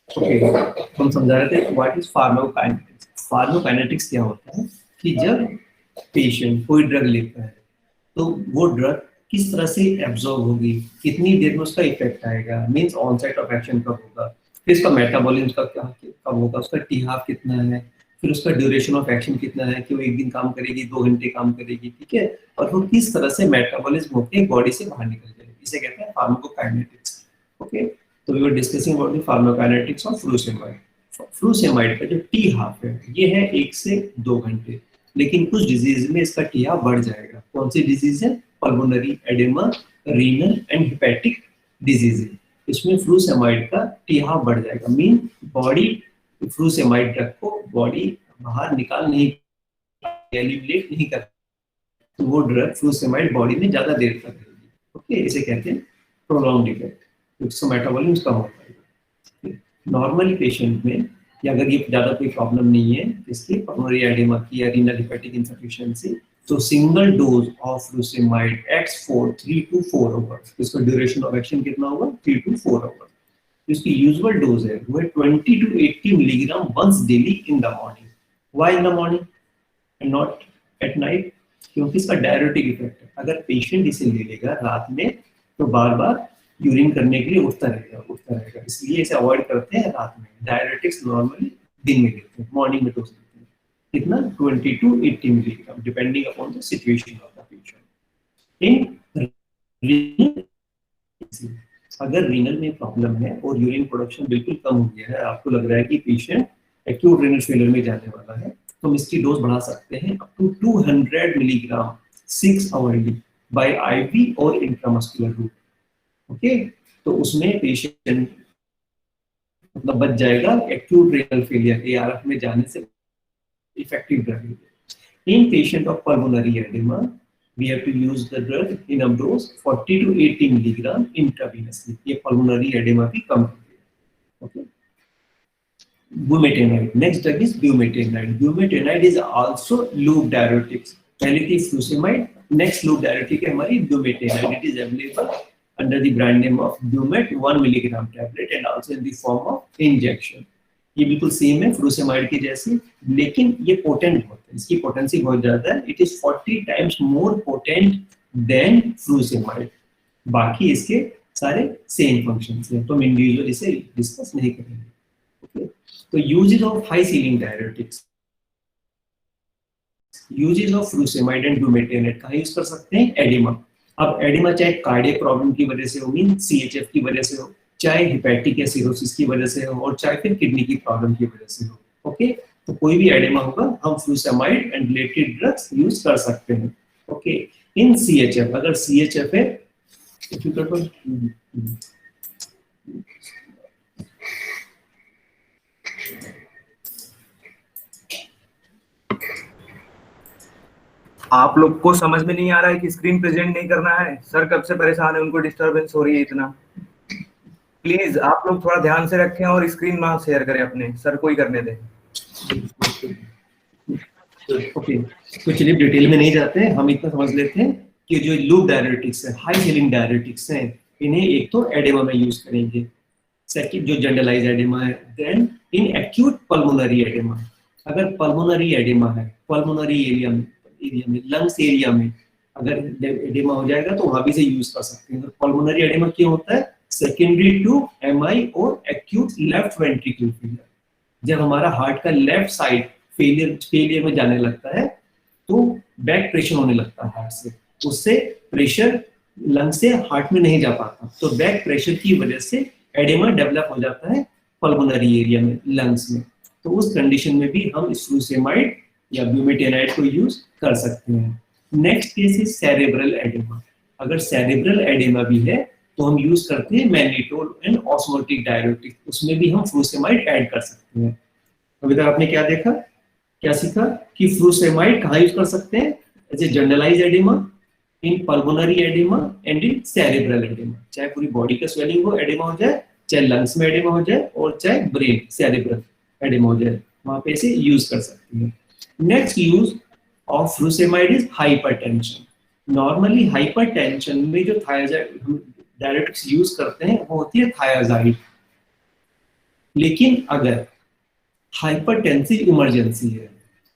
ओके, हम समझा रहे थे व्हाट इज फार्माकोकाइनेटिक्स. फार्माकोकाइनेटिक्स क्या होता है कि जब पेशेंट कोई ड्रग लेता है तो वो ड्रग किस तरह से एब्जॉर्ब होगी, कितनी देर में उसका इफेक्ट आएगा, मींस ऑनसेट ऑफ एक्शन कब होगा, फिर इसका मेटाबॉलिज्म कब होगा, उसका टी हाफ कितना है, फिर उसका ड्यूरेशन ऑफ एक्शन कितना है, कि वो एक दिन काम करेगी, 2 घंटे काम करेगी, ठीक है, और वो किस तरह से मेटाबॉलिज्म होकर बॉडी से बाहर निकल जाएगी. इसे कहते हैं फार्माकोकाइनेटिक्स. ओके, तो we were discussing about the pharmacokinetics of furosemide. Furosemide का जो टी हाफ है ये है 1 से 2 घंटे, लेकिन कुछ डिजीज में इसका टी हाफ बढ़ जाएगा. कौन सी डिजीज है? Pulmonary oedema, renal and hepatic disease. इसमें फ्यूरोसेमाइड का टी हाफ बढ़ जाएगा. मीन बॉडी फ्यूरोसेमाइड ड्रग को बॉडी बाहर निकाल नहीं, एलिमिनेट नहीं कर, तो वो ड्रग फ्यूरोसेमाइड बॉडी में ज्यादा देर तक रहेगी. ओके, इसे कहते हैं प्रोलॉन्ग्ड इफेक्ट, जिसका मेटाबॉलिज्म कम होता है. नॉर्मली पेशेंट में, या अगर ये ज्यादा कोई प्रॉब्लम नहीं है इसकी पल्मोनरी एडेमा की या रीनल हेपेटिक इनसफिशिएंसी, तो single dose of furosemide acts for 3 to 4 hours. इसका ड्यूरेशन ऑफ एक्शन कितना होगा? 3 to 4 आवर्स. इसकी यूजुअल डोज है वो है 20 to 80 milligram once daily in the morning. Why in the morning and not at night? क्योंकि इसका डायरेटिक इफेक्ट है. अगर पेशेंट इसे ले लेगा रात में तो बार बार यूरिन करने के लिए उठता रहेगा, इसलिए इसे अवॉइड करते हैं रात में. डायरेटिक्स नॉर्मली दिन में लेते हैं, मॉर्निंग में डोज लेते हैं. कितना? 20 to 80 milligram depending upon the situation of the patient. अगर रीनल में प्रॉब्लम है और यूरिन प्रोडक्शन बिल्कुल कम हो गया है, आपको लग रहा है कि पेशेंट एक्यूट रीनल फेलियर में जाने वाला है, तो हम इसकी डोज बढ़ा सकते हैं up to 200 milligram 6 hourly by IV और इंट्रामस्कुलर रूट. ओके, तो उसमें पेशेंट मतलब बच जाएगा एक्यूट रीनल फेलियर एआरएफ में जाने से. Effective drug. In patient of pulmonary oedema we have to use the drug in a dose 40 to 80 milligram intravenously. ये pulmonary edema भी कम होती है. Okay. Bumetanide. Next drug is bumetanide. Bumetanide is also loop diuretics. पहले थी furosemide, next loop diuretic है हमारी bumetanide. It is available under the brand name of Bumet 1 milligram tablet and also in the form of injection. ये बिल्कुल same है furosemide के जैसे, लेकिन ये पोटेंट बहुत है, इसकी पोटेंसी बहुत ज्यादा है. It is 40 times more potent then furosemide. बाकी इसके सारे सेम फंक्शंस हैं, तो हम इंडिविजुअल इसे डिस्कस नहीं करेंगे. ओके, तो uses of high ceiling diuretics. Uses of furosemide and bumetanide कहाँ यूज कर सकते हैं? एडिमा. अब एडिमा चाहे कार्डियक प्रॉब्लम की वजह से हो, मीन सीएचएफ की वजह से हो, चाहे हेपेटिक या सिरोसिस की वजह से हो, और चाहे फिर किडनी की प्रॉब्लम की वजह से हो. ओके, तो कोई भी एडेमा होगा हम furosemide and related drugs use कर सकते हैं. ओके, इन सीएचएफ, अगर सीएचएफ है, आप लोग को समझ में नहीं आ रहा है कि स्क्रीन प्रेजेंट नहीं करना है? सर कब से परेशान है, उनको डिस्टरबेंस हो रही है इतना. प्लीज आप लोग थोड़ा ध्यान से रखें और स्क्रीन में शेयर करें अपने, सर को ही करने दें. ओके, तो चलिए डिटेल में नहीं जाते हैं, हम इतना समझ लेते हैं कि जो लूप डायरेटिक्स है, हाई सीलिंग डायरेटिक्स हैं, इन्हें एक तो एडेमा में यूज करेंगे. सेकंड जो जनरलाइज एडेमा है। Then in acute pulmonary oedema, अगर पल्मोनरी एडेमा है, पल्मोनरी एरिया में लंग्स एरिया में अगर एडेमा हो जाएगा तो वहां भी से यूज कर सकते हैं। तो पल्मोनरी एडेमा क्यों होता है? सेकेंडरी टू एमआई और एक्यूट लेफ्ट वेंट्रिकल फेलियर। जब हमारा हार्ट का लेफ्ट साइड फेलियर में जाने लगता है तो बैक प्रेशर होने लगता है हार्ट से, उससे प्रेशर लंग से हार्ट में नहीं जा पाता, तो बैक प्रेशर की वजह से एडेमा डेवलप हो जाता है पल्मोनरी एरिया में, लंग्स में। तो उस कंडीशन में भी हम फ्रूसेमाइड या ब्यूमेटाइनाइड को यूज कर सकते हैं। Next case is cerebral oedema. अगर सेरेब्रल एडेमा भी है तो हम यूज करते हैं मैग्नीटोल एंड ऑस्मोटिक डायरेटिक, उसमें भी हम फ्रूसेमाइड ऐड कर सकते हैं। अभी तक आपने क्या देखा, क्या सीखा कि फ्रूसेमाइड कहाँ यूज कर सकते हैं? As a generalise oedema, in pulmonary oedema and in cerebral oedema. चाहे पूरी बॉडी का स्वेलिंग हो, एडेमा हो जाए, चाहे लंग्स में एडेमा हो जाए, और चाहे ब्रेन सेरेब्रल एडेमा हो जाए, वहां पे इसे यूज कर सकते हैं। Next use of frusemide is hypertension. Normally hypertension में जो थायराइड डायरेटिक्स यूज करते हैं वो होती है थायराइड। लेकिन अगर हाइपरटेंसिव इमरजेंसी है,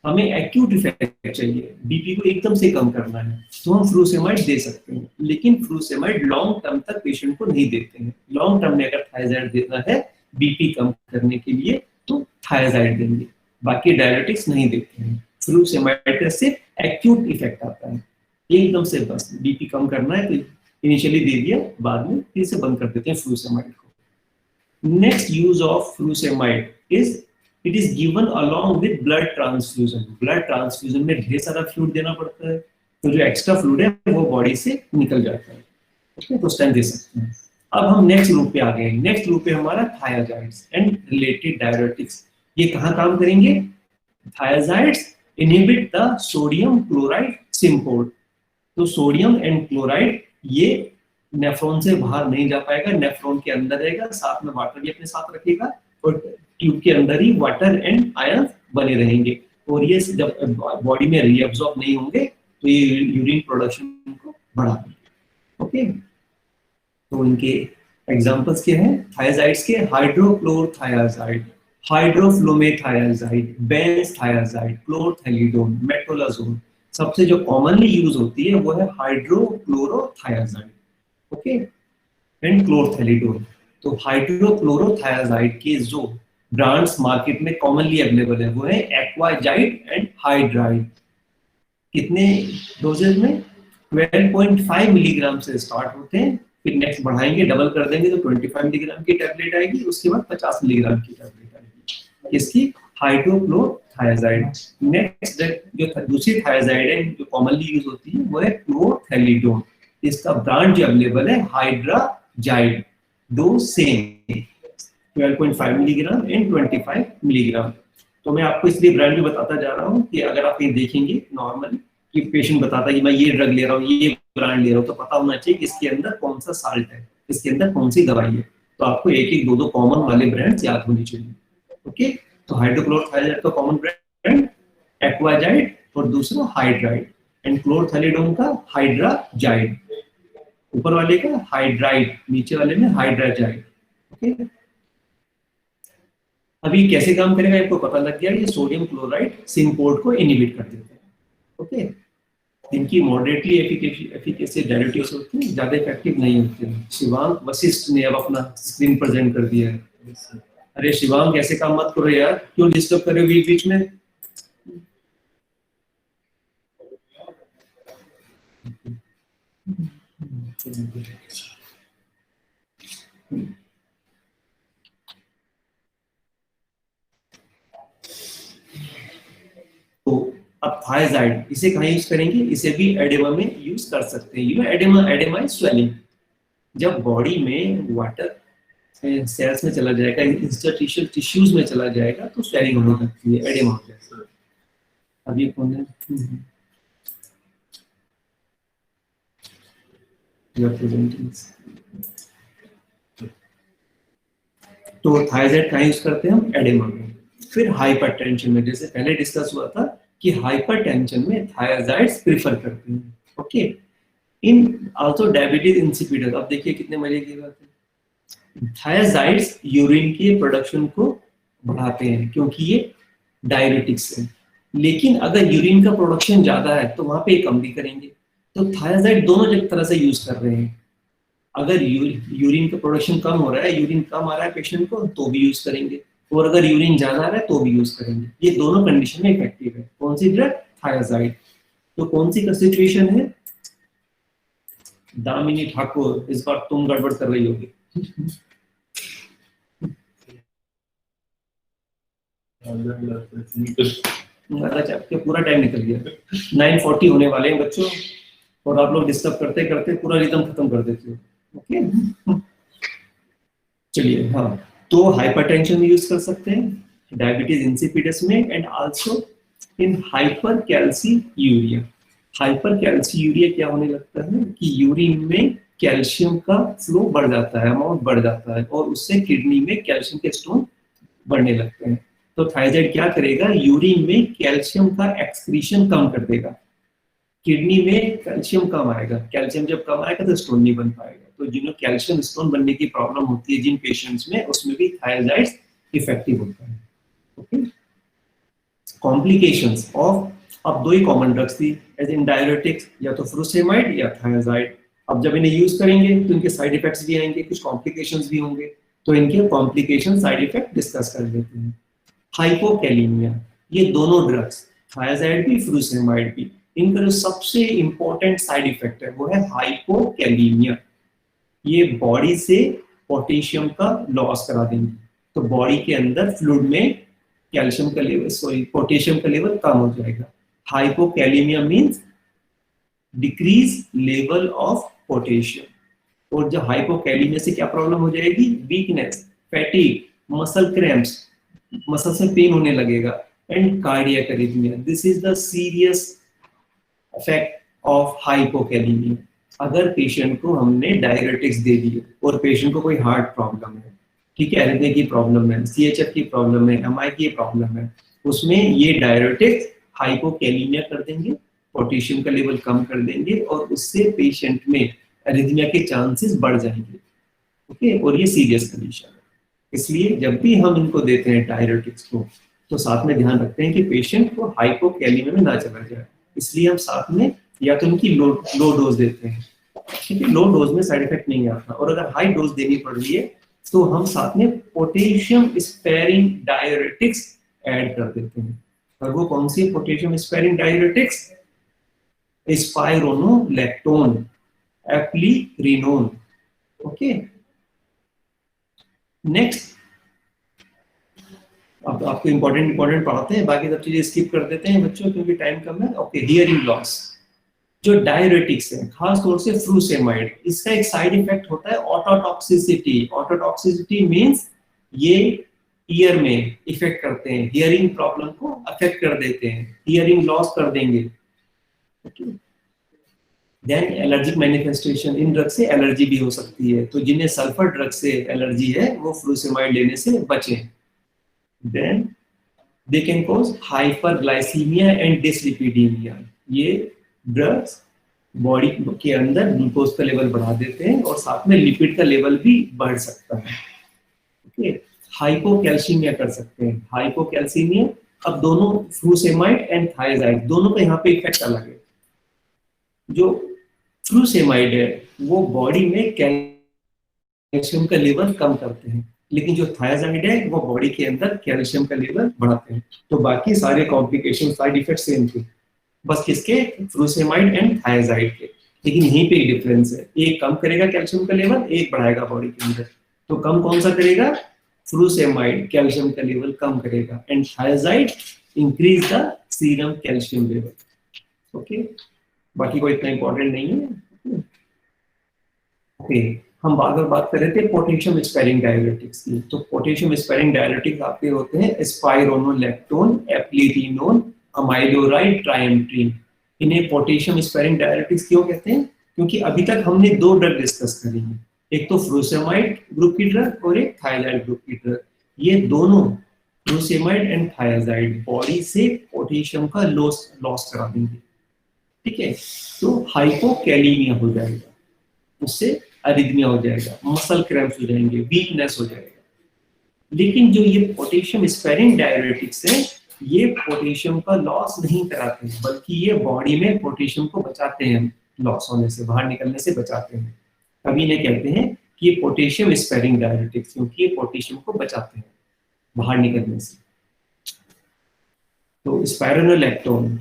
हमें एक्यूट इफेक्ट चाहिए, बीपी को एकदम से कम करना है, तो हम फ्रूसेमाइड दे सकते हैं। लेकिन फ्रूसेमाइड लॉन्ग टर्म तक पेशेंट को नहीं देते हैं। लॉन्ग टर्म में अगर थायराइड देना है बीपी कम करने के लिए तो थायराइड देंगे, बाकी डायरेटिक्स नहीं देते हैं। फ्रूसेमाइड का सिर्फ एक्यूट इफेक्ट आता है, एकदम से बस बीपी कम करना है तो इनिशियली दे दिया, बाद में फिर से बंद कर देते हैं फ्रूसेमाइड को। Next use of frusemide is it is given along with blood transfusion. Blood transfusion में ढेर सारा फ्लूइड देना पड़ता है, तो जो एक्स्ट्रा फ्लूइड है वो बॉडी से निकल जाता है, ओके, तो उस टाइम दे सकते हैं। अब हम नेक्स्ट ग्रुप पे आ गए। नेक्स्ट ग्रुप पे हमारा थायराइड्स एंड रिलेटेड डायरेटिक्स। ये कहाँ काम करेंगे? Thiazides inhibit the sodium chloride symport. तो सोडियम एंड क्लोराइड ये नेफ्रॉन से बाहर नहीं जा पाएगा, नेफ्रॉन के अंदर रहेगा, साथ में वाटर भी अपने साथ रखेगा, और ट्यूब के अंदर ही वाटर एंड आयन बने रहेंगे, और ये जब बॉडी में रीअब्सॉर्ब नहीं होंगे तो ये यूरिन प्रोडक्शन को बढ़ा देंगे, ओके। तो इनके एग्जांपल्स क्या हैं? थायराइड्स के हाइड्रोक्लोरथायराजाइड, हाइड्रोफ्लोमेथायराजाइड, बेंजथायराजाइड, क्लोरथैलिडोन, मेट्रोलाजोन। सबसे जो कॉमनली यूज होती है वो है हाइड्रोक्लोरोथायराजाइड, ओके, एंड क्लोरथैलिडोन। तो हाइड्रोक्लोरोथायराजाइड के जो ब्रांड्स मार्केट में कॉमनली अवेलेबल है वो है एक्वाजाइड एंड हाइड्राइड। कितने डोजेज में? 12.5 मिलीग्राम से स्टार्ट होते हैं, फिर नेक्स्ट बढ़ाएंगे, डबल कर देंगे तो 25 मिलीग्राम की टैबलेट आएगी, उसके बाद 50 मिलीग्राम की टैबलेट आएगी, इसकी हाइड्रोक्लोरथायराजाइड। नेक्स्ट जो दूसरी थायराजाइड है जो कॉमनली यूज होती है वो है क्लोरथैलिडोन। इसका ब्रांड जो अवेलेबल है हाइड्राजाइड, दो सेम 12.5 मिलीग्राम एंड 25 मिलीग्राम। तो मैं आपको इसलिए ब्रांड भी बताता जा रहा हूँ कि अगर आप ये देखेंगे नॉर्मली कि पेशेंट बताता है कि मैं ये ड्रग ले रहा हूँ, ये ब्रांड ले रहा हूँ, तो पता होना चाहिए कि इसके अंदर कौन सा साल्ट है, इसके अंदर कौन सी दवाई है। तो आपको एक एक दो कॉमन वाले ब्रांड्स याद होने चाहिए, ओके। तो हाइड्रोक्लोरथायराजाइड का कॉमन ब्रांड एक्वाजाइड और दूसरा हाइड्राइड, एंड क्लोरथैलिडोन का हाइड्राजाइड, ऊपर वाले का हाइड्राइड, नीचे वाले में हाइड्राजाइड, ओके। अभी कैसे काम करेगा आपको पता लग गया। ये सोडियम क्लोराइड सिंपोर्ट को इनहिबिट कर देते हैं, ओके। इनकी मॉडरेटली एफिकेसी डायरेटिक्स होती है, ज्यादा इफेक्टिव नहीं होते हैं। शिवांग वशिष्ठ ने अब अपना स्क्रीन प्रेजेंट कर दिया है। अरे शिवांग ऐसे काम मत करो यार, क्यों डिस्टर्ब कर रहे हो बीच बीच में? तो अब थायराइड इसे कहाँ यूज करेंगे? इसे भी एडेमा में यूज कर सकते हैं। You know oedema is swelling. जब बॉडी में वाटर सेल्स में चला जाएगा, इंटरस्टिशियल टिश्यूज में चला जाएगा तो स्वेलिंग होने लगती है, एडेमा हो जाता है। अब ये कौन है? तो थायराइड कहाँ यूज करते हैं हम? एडेमा में। फिर हाइपरटेंशन में, जैसे पहले डिस्कस हुआ था कि हाइपरटेंशन में थायराइड्स प्रेफर करते हैं, ओके। इन आल्सो डायबिटीज इंसिपिडस। अब देखिए कितने मजे की बात है, थायराइड्स यूरिन के प्रोडक्शन को बढ़ाते हैं क्योंकि ये डायरेटिक्स है, लेकिन अगर यूरिन का प्रोडक्शन ज्यादा है तो वहां पे कम भी करेंगे। तो थायराइड दोनों तरह से यूज कर रहे हैं। अगर यूरिन का प्रोडक्शन कम हो रहा है, यूरिन कम आ रहा है पेशेंट को, तो भी यूज करेंगे, और अगर यूरिन ज्यादा आ रहा है तो भी यूज करेंगे। ये दोनों कंडीशन में इफेक्टिव है। कौन सी ड्रग? थायराइड। तो कौन सी का सिचुएशन है? दामिनी ठाकुर, इस बार तुम गड़बड़ कर रही होगी। अच्छा, आपके पूरा टाइम निकल गया, 9:40 होने वाले हैं बच्चों, और आप लोग डिस्टर्ब करते करते पूरा रिदम खत्म कर देते हो। ओके, चलिए। हाँ, तो हाइपरटेंशन में यूज कर सकते हैं, डायबिटीज इंसिपिडस में, एंड आल्सो इन हाइपरकैल्सीयूरिया। हाइपरकैल्सीयूरिया क्या होने लगता है कि यूरिन में कैल्शियम का फ्लो बढ़ जाता है, अमाउंट बढ़ जाता है, और उससे किडनी में कैल्शियम के स्टोन बढ़ने लगते हैं। तो थायराइड क्या करेगा? यूरिन में कैल्शियम का एक्सक्रीशन कम कर देगा, किडनी में कैल्शियम कम आएगा। कैल्शियम जब कम आएगा तो स्टोन नहीं बन पाएगा। तो जिन्हें कैल्शियम स्टोन बनने की प्रॉब्लम होती है जिन पेशेंट्स में, उसमें भी थायराइड इफेक्टिव होता है। ओके, कॉम्प्लिकेशंस ऑफ, अब दो ही कॉमन ड्रग्स थी एज इन डायरेटिक्स, या तो फ्रूसेमाइड या थायराइड। अब जब इन्हें यूज करेंगे तो इनके साइड इफेक्ट्स भी आएंगे, कुछ कॉम्प्लिकेशंस भी होंगे। तो इनके कॉम्प्लिकेशन साइड इफेक्ट डिस्कस कर लेते हैं। हाइपोकैलीमिया, ये दोनों ड्रग्स, थायराइड भी फ्रूसेमाइड भी, इनका जो सबसे इंपॉर्टेंट साइड इफेक्ट है वो है हाइपोकैलीमिया। ये बॉडी से पोटेशियम का लॉस करा देंगे, तो बॉडी के अंदर फ्लूइड में कैल्शियम का लेवल, पोटेशियम का लेवल कम हो जाएगा। Hypokalaemia means decrease level of potassium. और जब हाइपोकैलीमिया से क्या प्रॉब्लम हो जाएगी? Weakness, fatigue, muscle cramps, muscle से पेन होने लगेगा, and cardiac arrhythmia. This is the serious effect of hypokalaemia. अगर पेशेंट को हमने डायरेटिक्स दे दिए और पेशेंट को कोई हार्ट प्रॉब्लम है, ठीक है, एरिथमिया की प्रॉब्लम है, सीएचएफ की प्रॉब्लम है, एमआई की प्रॉब्लम है, उसमें ये डायरेटिक्स हाइपोकैलीमिया कर देंगे, पोटेशियम का लेवल कम कर देंगे, और उससे पेशेंट में एरिथमिया के चांसेस बढ़ जाएंगे। ओके, और ये सीरियस कंडीशन है। इसलिए जब भी हम इनको देते हैं डायरेटिक्स को, तो साथ में ध्यान रखते हैं कि पेशेंट को हाइपोकैलीमिया में ना चला जाए। इसलिए हम साथ में या तो इनकी लो डोज देते हैं, ठीक है, लो डोज में साइड इफेक्ट नहीं आता। और अगर हाई डोज देनी पड़ रही है तो हम साथ में पोटेशियम स्पेयरिंग डायरेटिक्स ऐड कर देते हैं। और वो कौन सी potassium sparing diuretics? Spironolactone, eplerenone. Okay, next, अब आपको इंपॉर्टेंट पढ़ाते हैं, बाकी सब चीजें स्किप कर देते हैं बच्चों क्योंकि टाइम कम है। ओके, हियरिंग लॉस, जो डायरेटिक्स है, खास तौर से फ्रूसेमाइड, इसका एक साइड इफेक्ट होता है ऑटोटॉक्सिसिटी। ऑटोटॉक्सिसिटी मींस ये ईयर में इफेक्ट करते हैं, हियरिंग प्रॉब्लम को अफेक्ट कर देते हैं, हियरिंग लॉस कर देंगे। देन एलर्जिक मैनिफेस्टेशन, इन ड्रग से एलर्जी भी हो सकती है, तो जिन्हें सल्फर ड्रग से एलर्जी है वो फ्रूसेमाइड लेने से बचें। Then they can cause hyperglycaemia and dyslipidaemia. ये ड्रग्स बॉडी के अंदर ग्लूकोज का लेवल बढ़ा देते हैं और साथ में लिपिड का लेवल भी बढ़ सकता है। ओके, हाइपोकैल्सीमिया कर सकते हैं। हाइपोकैल्सीमिया, अब दोनों फ्रूसेमाइड एंड थायराइड दोनों का यहाँ पे इफेक्ट अलग है। जो फ्रूसेमाइड है वो बॉडी में कैल्शियम का लेवल कम करते हैं, लेकिन जो थायराइड है वो बॉडी के अंदर कैल्शियम का लेवल बढ़ाते हैं। तो बाकी सारे कॉम्प्लिकेशन, साइड इफेक्ट सेम थे, बस किसके? फ्रूसेमाइड एंड थायराइड के। लेकिन यहीं पे एक डिफरेंस है, एक कम करेगा कैल्शियम का लेवल, एक बढ़ाएगा बॉडी के अंदर। तो कम कौन सा करेगा? फ्रूसेमाइड कैल्शियम का लेवल कम करेगा, and thyroid increase the serum calcium level. Okay, बाकी कोई इतना इंपॉर्टेंट नहीं है। ओके, हम बात कर रहे थे पोटेशियम स्पेयरिंग डायरेटिक्स की। तो पोटेशियम स्पेयरिंग डायरेटिक्स आपके होते हैं स्पाइरोनोलैक्टोन, एप्लीरिनोन, अमाइलोराइड, ट्राइएंट्रीन। इन्हें पोटेशियम स्पेयरिंग डायरेटिक्स क्यों कहते हैं? क्योंकि अभी तक हमने दो ड्रग डिस्कस करी हैं, एक तो फ्रूसेमाइड ग्रुप की ड्रग और एक थायराइड ग्रुप की ड्रग। ये दोनों फ्रूसेमाइड एंड थायराइड बॉडी से पोटेशियम का लॉस करा देंगे, ठीक है। तो हाइपोकैलीमिया हो जाएगा, उससे अरिथमिया हो जाएगा, मसल क्रैम्प्स हो जाएंगे, वीकनेस हो जाएगा। लेकिन जो ये पोटेशियम स्पेयरिंग डाययूरेटिक्स है, ये पोटेशियम का लॉस नहीं कराते हैं, बल्कि ये बॉडी में पोटेशियम को बचाते हैं, लॉस होने से, बाहर निकलने से बचाते हैं। तभी इन्हें कहते हैं कि ये पोटेशियम स्पेयरिंग डाययूरेटिक्स, क्योंकि ये पोटेशियम को बचाते हैं बाहर निकलने से। तो spironolactone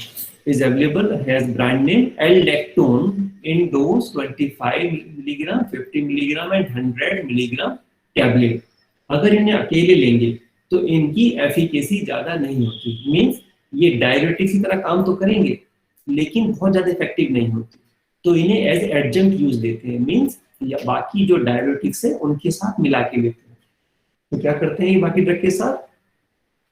is available, has brand name L-Lactone in dose 25 mg, 50 mg and 100 mg tablet। अगर इन्हें अकेले लेंगे तो इनकी एफिकेसी ज्यादा नहीं होती, मींस ये डाययूरेटिक्स की तरह काम तो करेंगे लेकिन बहुत ज्यादा इफेक्टिव नहीं होती, तो इन्हें एज एडजंक्ट यूज देते हैं, मींस या बाकी जो डाययूरेटिक्स है उनके साथ मिला के लेते हैं। तो क्या करते हैं ये बाकी ड्रग के साथ,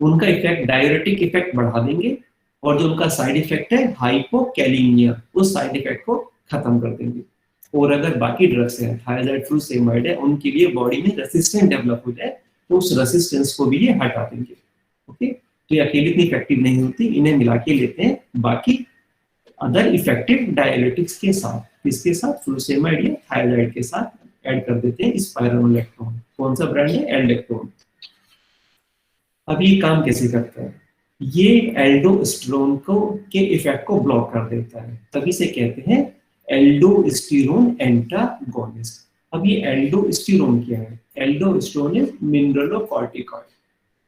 उनका इफेक्ट, डाययूरेटिक इफेक्ट बढ़ा देंगे और जो उनका साइड इफेक्ट है हाइपोकैलिमिया, उस साइड इफेक्ट को खत्म कर देंगे। और अगर बाकी ड्रग्स हैं, थायराइड, फ्लूसेमाइड है, उनके लिए बॉडी में रेसिस्टेंस डेवलप हो जाए तो उस रेसिस्टेंस को भी ये हटा देंगे। ओके, तो ये अकेले इतनी इफेक्टिव नहीं होती, इन्हें मिला के लेते हैं बाकी अदर इफेक्टिव डाययूरेटिक्स के साथ। किसके साथ? फ्लूसेमाइड या थायराइड के साथ ऐड कर देते हैं स्पाइरोनोलैक्टोन। कौन सा ब्रांड है? एल-लैक्टोन। अब ये काम कैसे करता है? ये एल्डोस्टेरोन को के इफेक्ट को ब्लॉक कर देता है, तभी से कहते हैं एल्डोस्टेरोन एंटागोनिस्ट। अब ये एल्डोस्टेरोन क्या है? Aldosterone is mineralocorticoid.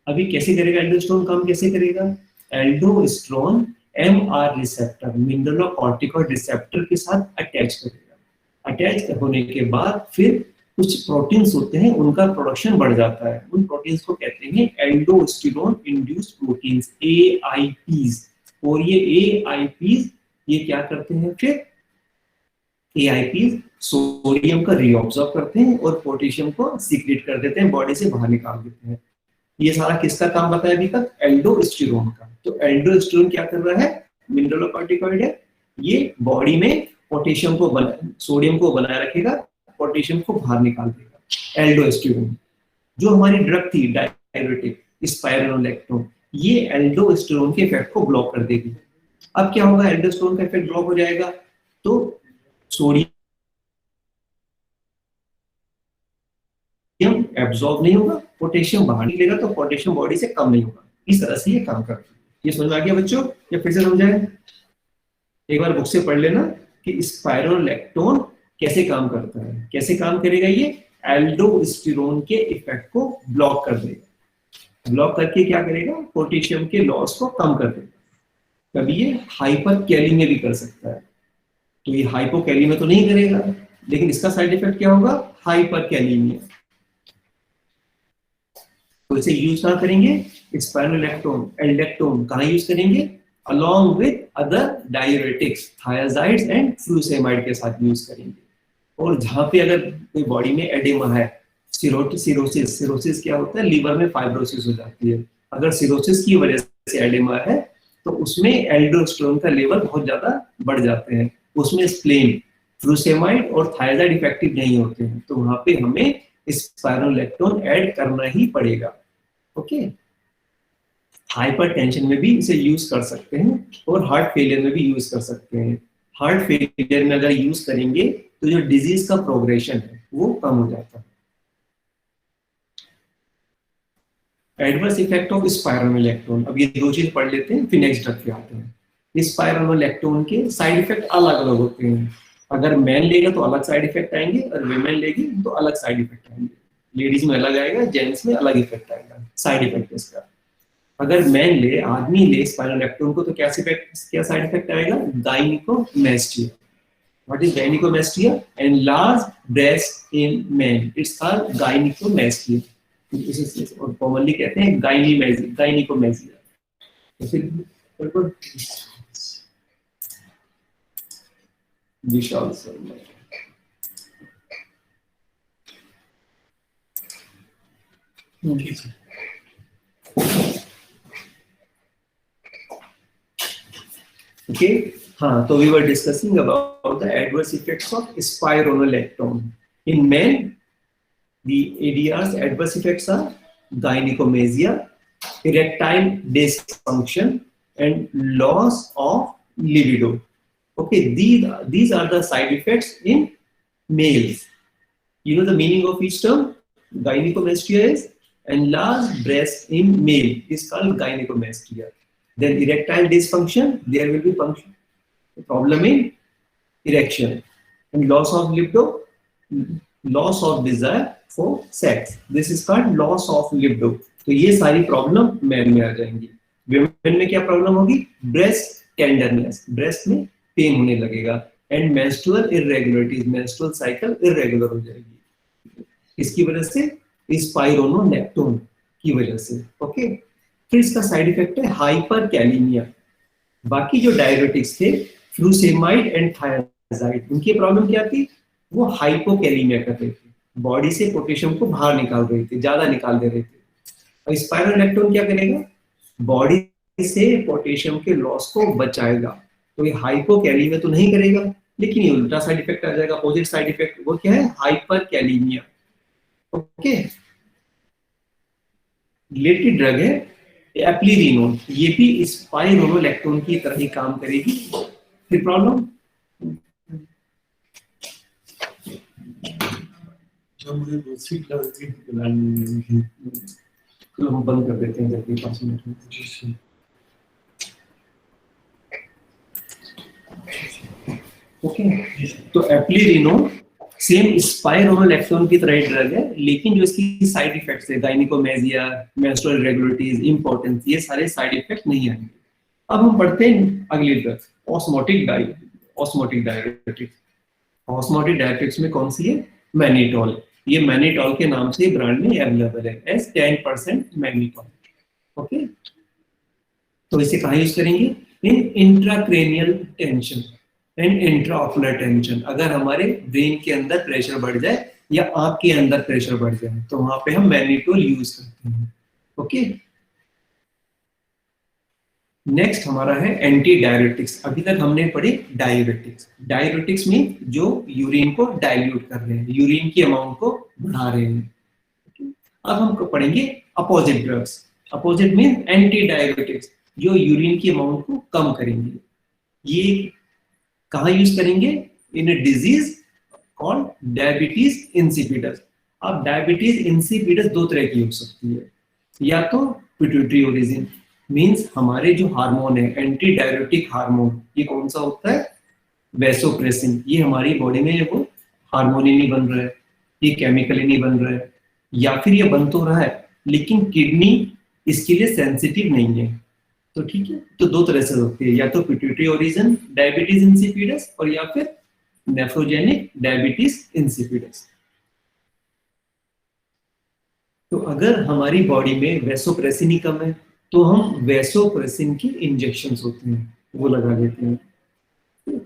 अभी कैसे करेगा एल्डोस्टेरोन काम? कैसे करेगा? Aldosterone MR receptor, mineralocorticoid receptor के साथ अटैच करेगा। अटैच होने के बाद फिर कुछ प्रोटीन्स होते हैं, उनका प्रोडक्शन बढ़ जाता है। उन प्रोटीन्स को कहते हैं एल्डोस्टेरोन इंड्यूस्ड प्रोटीन्स, AIPs। और ये AIPs ये क्या करते हैं? फिर AIPs सोडियम का रीअब्सॉर्ब करते हैं और पोटेशियम को सीक्रेट कर देते हैं, बॉडी से बाहर निकाल देते हैं। ये सारा किसका काम बताया अभी तक? एल्डोस्टेरोन का। तो एल्डोस्टेरोन क्या कर रहा है? मिनरलोकॉर्टिकॉइड है, ये बॉडी में पोटेशियम को सोडियम को बनाए रखेगा, पोटेशियम को बाहर निकाल देगा। एल्डोस्टेरोन जो हमारी ड्रग थी डाययूरेटिक स्पाइरोनोलैक्टोन, ये एल्डोस्टेरोन के इफेक्ट को ब्लॉक कर देगी। अब क्या होगा? एल्डोस्टेरोन का इफेक्ट ब्लॉक हो जाएगा तो सोडियम एब्जॉर्ब नहीं होगा, पोटेशियम बाहर निकलेगा तो पोटेशियम बॉडी से कम नहीं होगा। इस तरह से ये काम करता है। ये समझ में आ गया बच्चों? या फिर से समझाएं? एक बार बुक से पढ़ लेना कि स्पाइरोनोलैक्टोन कैसे काम करता है। कैसे काम करेगा? ये एल्डोस्टेरोन के इफेक्ट को ब्लॉक कर देगा। ब्लॉक करके क्या करेगा? पोटेशियम के लॉस को कम कर देगा। कभी ये हाइपरकैलिमिया भी कर सकता है। तो ये हाइपोकैलिमिया तो नहीं करेगा, लेकिन इसका साइड इफेक्ट क्या होगा? हाइपरकैलिमिया। तो इसे यूज कहाँ करेंगे? स्पाइरोनोलैक्टोन, एल-लैक्टोन कहाँ यूज करेंगे? along with other diuretics, thiazides and furosemide के साथ यूज करेंगे। और जहाँ पे अगर कोई बॉडी में एडेमा है, सिरोसिस क्या होता है? लीवर में फाइब्रोसिस हो जाती है। अगर सिरोसिस की वजह से एडेमा है तो उसमें एल्डोस्टेरोन का लेवल बहुत ज्यादा बढ़ जाते हैं, उसमें स्प्लेन, फ्लूसेमाइड और थायराइड इफेक्टिव नहीं होते हैं, तो वहां पे हमें स्पाइरोनोलैक्टोन ऐड करना ही पड़ेगा। ओके, हाइपरटेंशन में भी इसे यूज कर सकते हैं और हार्ट फेलियर में भी यूज कर सकते हैं। हार्ट फेलियर में अगर यूज करेंगे तो जो डिजीज का प्रोग्रेशन है वो कम हो जाता है। एडवर्स इफेक्ट ऑफ स्पाइरोनोलैक्टोन, अब ये दो चीज पढ़ लेते हैं फिर नेक्स्ट ड्रग पे आते हैं। स्पाइरोनोलैक्टोन के साइड इफेक्ट अलग अलग होते हैं। अगर मैन लेगा तो अलग साइड इफेक्ट आएंगे और वुमेन लेगी तो अलग साइड इफेक्ट आएंगे। लेडीज में अलग आएगा, जेंट्स में अलग इफेक्ट आएगा साइड इफेक्ट इसका। अगर मैन ले, आदमी ले स्पाइरोनोलैक्टोन को तो क्या साइड इफेक्ट आएगा? Gynaecomastia. What is gynaecomastia? Enlarged breast in man, it's called gynaecomastia. इसे और कॉमनली कहते हैं गायनिकोमेस्टिया। विशाल शर्मा। Okay, हाँ, तो we were discussing about the adverse effects of spironolactone. In men, the ADR's adverse effects are gynecomastia, erectile dysfunction, and loss of libido. Okay, these are the side effects in males. You know the meaning of each term? Gynecomastia is enlarged breast in male is called gynecomastia. Then erectile dysfunction, there will be function problem in erection, and loss of libido, loss of desire for sex. This is called loss of libido. तो ये सारी problem man में आ जाएंगी. Women में क्या problem होगी? Breast tenderness, breast में pen होने लगेगा, and menstrual irregularities, menstrual cycle irregular हो जाएगी. इसकी वजह से स्पाइरोनोलेक्टोन की वजह से. ओके, फिर इसका साइड इफेक्ट है हाइपरकैलेमिया. बाकी जो डायबिटिक्स थे फ्लूसेमाइड एंड थायराइड, उनकी प्रॉब्लम क्या थी? वो हाइपोकैलेमिया कर रहे थे, बॉडी से पोटेशियम को बाहर निकाल रहे थे, ज्यादा निकाल दे रहे थे. और स्पाइरोलेक्टोन क्या करेगा? बॉडी से पोटेशियम के लॉस को बचाएगा. तो ये हाइपोकैलेमिया तो नहीं करेगा, लेकिन ये उल्टा साइड इफेक्ट आ जाएगा, अपोजिट साइड इफेक्ट. वो क्या है? हाइपरकैलेमिया. ओके, रिलेटेड ड्रग है एप्लीरिनोन, ये भी स्पाइरोलेक्टोन की तरह ही काम करेगी. फिर प्रॉब्लम मुझे दूसरी क्लास की तो हम बंद कर देते हैं जल्दी 5 मिनट में. ओके, तो एप्लीरिनोन सेम स्पाइरोलेक्टोन की तरह ड्रग है, लेकिन जो इसकी साइड इफेक्ट्स है गायनिकोमेजिया, मेंस्ट्रुअल इरेगुलरिटीज, इंपॉर्टेंस, ये सारे साइड इफेक्ट नहीं आएंगे. अब हम पढ़ते हैं अगली drug, osmotic diuretics. Osmotic diuretics में कौन सी है? मैनिटोल. ये मैनिटोल के नाम से ब्रांड में अवेलेबल है एज 10% मैनिटोल. ओके, तो इसे कहाँ यूज करेंगे? In intracranial tension and intraocular tension. अगर हमारे ब्रेन के अंदर प्रेशर बढ़ जाए या आंख के अंदर प्रेशर बढ़ जाए तो वहां पे हम मैनिटोल यूज करते हैं. ओके, नेक्स्ट हमारा है एंटी डायरेटिक्स. अभी तक हमने पढ़े डायरेटिक्स. डायरेटिक्स में जो यूरिन को डाइल्यूट कर रहे हैं, यूरिन की अमाउंट को बढ़ा रहे हैं. अब हम पढ़ेंगे opposite drugs. Opposite mean anti diuretics, जो यूरिन की अमाउंट को कम करेंगे. ये कहाँ यूज करेंगे? In a disease called diabetes insipidus. अब डायबिटीज इंसिपिडस दो तरह की हो सकती है, या तो पिट्यूटरी ओरिजिन, मींस हमारे जो हार्मोन है एंटी डायरेटिक हार्मोन, ये कौन सा होता है? वैसोप्रेसिन. ये हमारी बॉडी में वो हार्मोन ही नहीं बन रहा है, ये केमिकल ही नहीं बन रहा है, या फिर ये बन तो रहा है लेकिन किडनी इसके लिए सेंसिटिव नहीं है. तो ठीक है, तो दो तरह से होती है, या तो पिट्यूटरी ओरिजिन डायबिटीज इंसिपिडस, और या फिर नेफ्रोजेनिक डायबिटीज इंसिपिडस. तो अगर हमारी बॉडी में वैसोप्रेसिन ही कम है तो हम वैसोप्रेसिन की इंजेक्शंस होते हैं वो लगा देते हैं.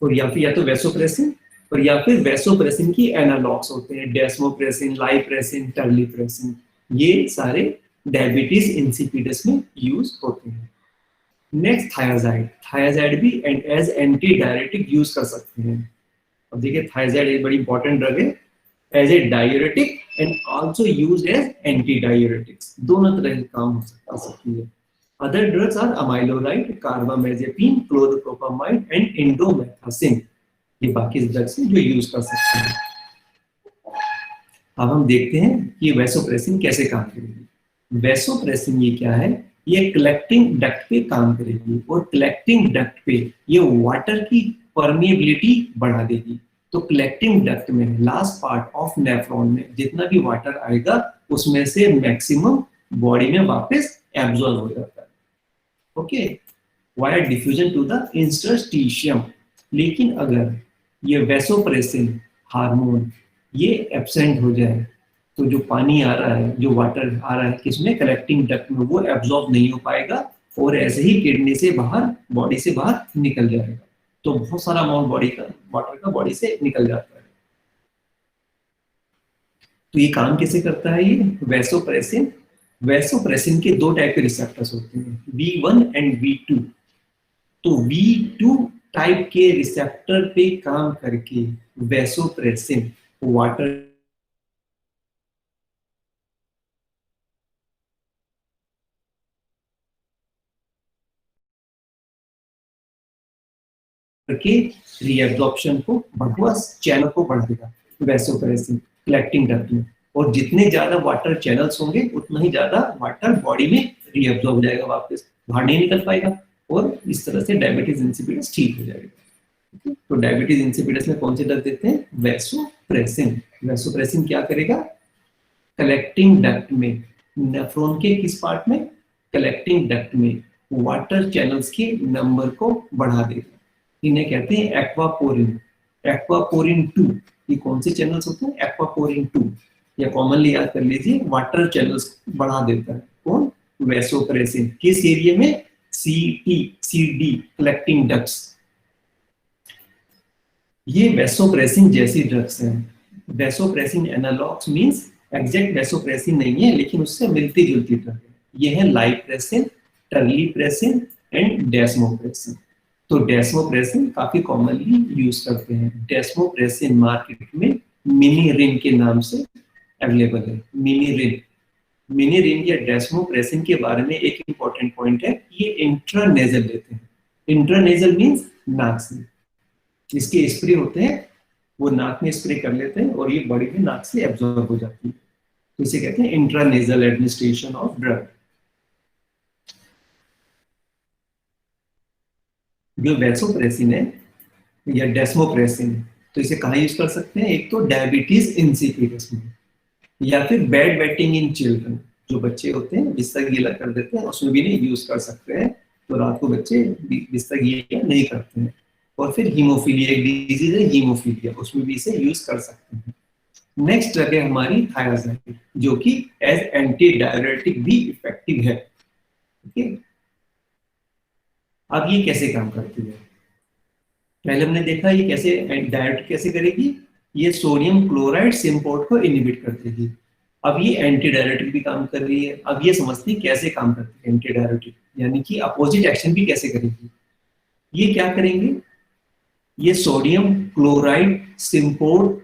और या फिर या तो वैसोप्रेसिन, और या फिर वैसोप्रेसिन की एनालॉग्स होते हैं, डेस्मोप्रेसिन, लाइप्रेसिन, टर्लीप्रेसिन. ये सारे डायबिटीज इंसिपिडस में यूज होते हैं. Next thiazide. थायाजाइड भी एज एंटी डायरेटिक यूज कर सकते हैं. अब देखिए थायाजाइड एक बड़ी इंपॉर्टेंट ड्रग है as a diuretic and also used as anti diuretics. दोनों तरह के काम हो सकती है. Other drugs are amiloride, carbamazepine, chlorpropamide and indomethacin. ये बाकी ड्रग्स हैं जो यूज कर सकते हैं. अब हम देखते हैं कि वैसोप्रेसिन कैसे काम करेगी. वैसोप्रेसिन ये क्या है? ये कलेक्टिंग डक्ट पे काम करेगी, और कलेक्टिंग डक्ट पे ये वाटर की परमिएबिलिटी बढ़ा देगी. तो कलेक्टिंग डक्ट में लास्ट पार्ट ऑफ नेफ्रॉन में जितना भी वाटर आएगा उसमें से मैक्सिमम बॉडी में वापस एब्जॉर्ब हो जाता है. Okay, via diffusion to the interstitium. लेकिन अगर ये वैसोप्रेसिन हार्मोन ये एब्सेंट हो जाए तो जो पानी आ रहा है, जो वाटर आ रहा है किसमें? कलेक्टिंग डक्ट में, वो एब्जॉर्ब नहीं हो पाएगा और ऐसे ही किडनी से बाहर, बॉडी से बाहर निकल जाएगा. तो बहुत सारा अमाउंट बॉडी का वाटर का बॉडी से निकल जाता है. तो ये काम कैसे करता है? ये वैसोप्रेसिन. वैसोप्रेसिन के दो टाइप के रिसेप्टर्स होते हैं, V1 एंड V2. तो V2 टाइप के रिसेप्टर पे काम करके वैसोप्रेसिन वाटर करके रीएब्जॉर्प्शन को बढ़ा, चैनल को बढ़ा देगा. वैसोप्रेसिन कलेक्टिंग डक्ट में, और जितने ज्यादा वाटर चैनल्स होंगे उतना ही ज्यादा वाटर बॉडी में रीअब्सॉर्ब हो जाएगा, वापस बाहर नहीं निकल पाएगा, और इस तरह से डायबिटीज इंसिपिडस ठीक हो जाएगा। तो डायबिटीज इंसिपिडस में कौन से ड्रग देते हैं? वैसोप्रेसिन। वैसोप्रेसिन क्या करेगा? कलेक्टिंग डक्ट में, नेफ्रॉन के किस पार्ट में? कलेक्टिंग डक्ट में वाटर चैनल्स के नंबर को बढ़ा देगा। इन्हें कहते हैं एक्वापोरिन। एक्वापोरिन 2, ये कौन से चैनल्स होते हैं? एक्वापोरिन 2, या कॉमनली याद कर लीजिए, वाटर चैनल्स बढ़ा देता है। कौन? वैसोप्रेसिन। किस एरिया में? CD collecting ducts. ये वैसोप्रेसिन जैसी ड्रग्स हैं। Vasopressin analogues means exact vasopressin नहीं है, लेकिन उससे मिलती जुलती ड्रग है। ये है लाइप्रेसिन, टर्लीप्रेसिन एंड डेस्मोप्रेसिन। तो डेस्मोप्रेसिन काफी कॉमनली यूज करते हैं। डेस्मोप्रेसिन मार्केट में मिनी रिन के नाम से अवेलेबल है। मिनी रिन या डेस्मोप्रेसिन के बारे में एक इंपॉर्टेंट पॉइंट है, ये इंट्रानेजल लेते हैं। इंट्रानेजल मींस नाक से, इसके स्प्रे होते हैं, वो नाक में स्प्रे कर लेते हैं और ये बॉडी में नाक से एब्जॉर्ब हो जाती है। तो इसे कहते हैं इंट्रानेजल एडमिनिस्ट्रेशन ऑफ ड्रग। जो वैसोप्रेसिन है या डेस्मोप्रेसिन, तो इसे कहाँ यूज कर सकते हैं? एक तो डायबिटीज इंसिपिडस में, या फिर बेड वेटिंग इन चिल्ड्रन, जो बच्चे होते हैं बिस्तर गीला कर देते हैं, उसमें भी नहीं यूज कर सकते हैं। तो रात को बच्चे बिस्तर गीला नहीं करते हैं। और फिर हीमोफीलिया, एक डिजीज है हीमोफीलिया, उसमें भी इसे यूज कर सकते हैं। नेक्स्ट ड्रग है हमारी थायराज़ाइड, जो कि एज एंटी डायरेटिक भी इफेक्टिव है। ओके, अब ये कैसे काम करती है? पहले हमने देखा ये कैसे डायरेक्ट कैसे करेगी, ये सोडियम क्लोराइड सिम्पोर्ट को इनहिबिट कर देगी। अब ये एंटी डायरेटिक भी काम कर रही है। अब ये समझती है कैसे काम करती है एंटी डायरेटिक, यानी कि अपोजिट एक्शन भी कैसे करेगी। ये क्या करेंगे? ये सोडियम क्लोराइड सिम्पोर्ट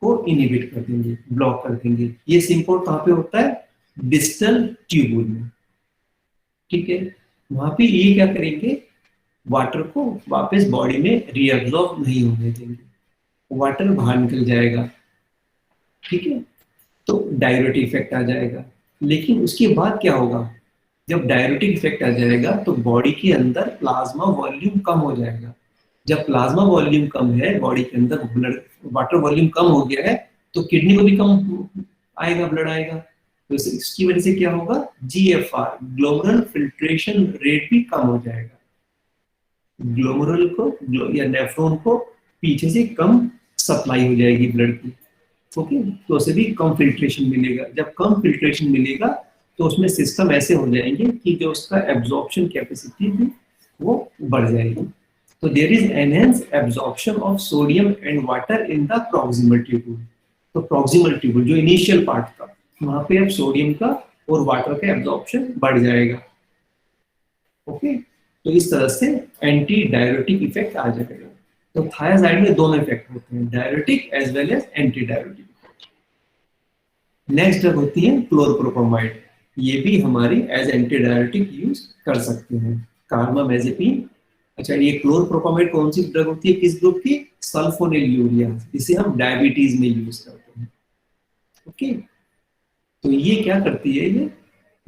को इनहिबिट कर देंगे, ब्लॉक कर देंगे। ये सिम्पोर्ट कहाँ पे होता है? डिस्टल ट्यूबुल में, ठीक है। वहां पे ये क्या करेंगे? वाटर को वापस बॉडी में रीअब्सॉर्ब नहीं होने देंगे, वाटर बाहर निकल जाएगा, ठीक है। तो डायरेटिक इफेक्ट आ जाएगा। लेकिन उसके बाद क्या होगा? जब डायरेटिक इफेक्ट आ जाएगा तो बॉडी के अंदर प्लाज्मा वॉल्यूम कम हो जाएगा। जब प्लाज्मा वॉल्यूम कम है, बॉडी के अंदर ब्लड वाटर वॉल्यूम कम हो गया है, तो किडनी को भी कम आएगा, ब्लड आएगा। तो इसकी वजह से क्या होगा? GFR ग्लोमेरुलर फिल्ट्रेशन रेट भी कम हो जाएगा। ग्लोमेरुल को या नेफ्रॉन को पीछे से कम सप्लाई हो जाएगी ब्लड की, ओके। तो उसे भी कम फिल्ट्रेशन मिलेगा। जब कम फिल्ट्रेशन मिलेगा तो उसमें सिस्टम ऐसे हो जाएंगे कि जो उसका एब्जॉर्प्शन कैपेसिटी थी वो बढ़ जाएगी। तो there is enhance absorption of sodium and water in the proximal tubule. तो प्रॉक्सिमल ट्यूबुल जो इनिशियल पार्ट था, वहां पे अब सोडियम का और वाटर का एब्जॉर्प्शन बढ़ जाएगा, ओके। तो इस तरह से एंटी डायरेटिक इफेक्ट आ जाएगा। तो थायराज़ाइड में दोनों इफेक्ट होते हैं, diuretic as well as anti diuretic. Next drug होती है क्लोरप्रोपामाइड। ये भी हमारी एज एंटी डायरेटिक यूज कर सकते हैं, कार्बामेज़ेपिन। अच्छा, ये क्लोरप्रोपामाइड कौन सी ड्रग होती है, किस ग्रुप की? सल्फोनिलयूरिया। इसे हम डायबिटीज में यूज करते हैं, ओके। तो ये क्या करती है?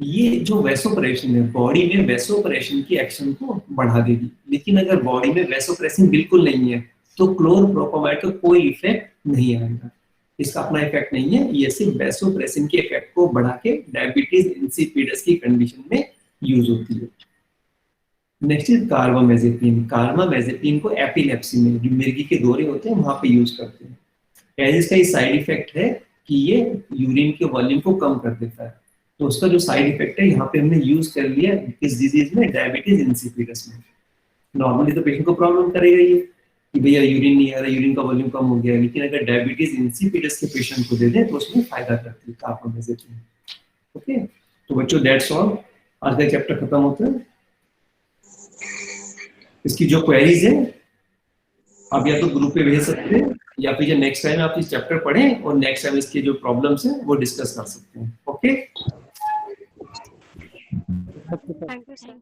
ये जो वैसोप्रेशन है, बॉडी में वैसोप्रेशन की एक्शन को बढ़ा देगी। लेकिन अगर बॉडी में वैसोप्रेशन बिल्कुल नहीं है तो क्लोरप्रोपामाइड का कोई इफेक्ट नहीं आएगा, इसका अपना इफेक्ट नहीं है। ये सिर्फ वैसोप्रेशन के इफेक्ट को बढ़ा के डायबिटीज इंसिपिडस की कंडीशन में यूज होती है। Next is carbamazepine. कार्बामेज़ेपिन को एपिलेप्सी में, जो मिर्गी के दौरे होते हैं, वहां पे यूज करते हैं। एज इसका साइड इफेक्ट है कि ये यूरिन के वॉल्यूम को कम कर देता है। तो उसका जो साइड इफेक्ट है यहाँ पे हमने यूज कर लिया इस डिजीज में, डायबिटीज इंसिपिडस में। नॉर्मली तो पेशेंट को प्रॉब्लम करेगा ये कि भैया यूरिन नहीं आ रहा, यूरिन का वॉल्यूम कम हो गया। लेकिन अगर डायबिटीज इंसिपिडस के पेशेंट को दे दें तो उसमें फायदा करती है कार्बामेज़ेपिन, ओके। तो बच्चों दैट्स ऑल, आज का चैप्टर खत्म होता है। इसकी जो क्वेरीज है आप या तो ग्रुप पे भेज सकते हैं, या फिर नेक्स्ट टाइम आप इस चैप्टर पढ़ें और नेक्स्ट टाइम इसके जो प्रॉब्लम्स हैं वो डिस्कस कर सकते हैं, ओके। Thank you, sir.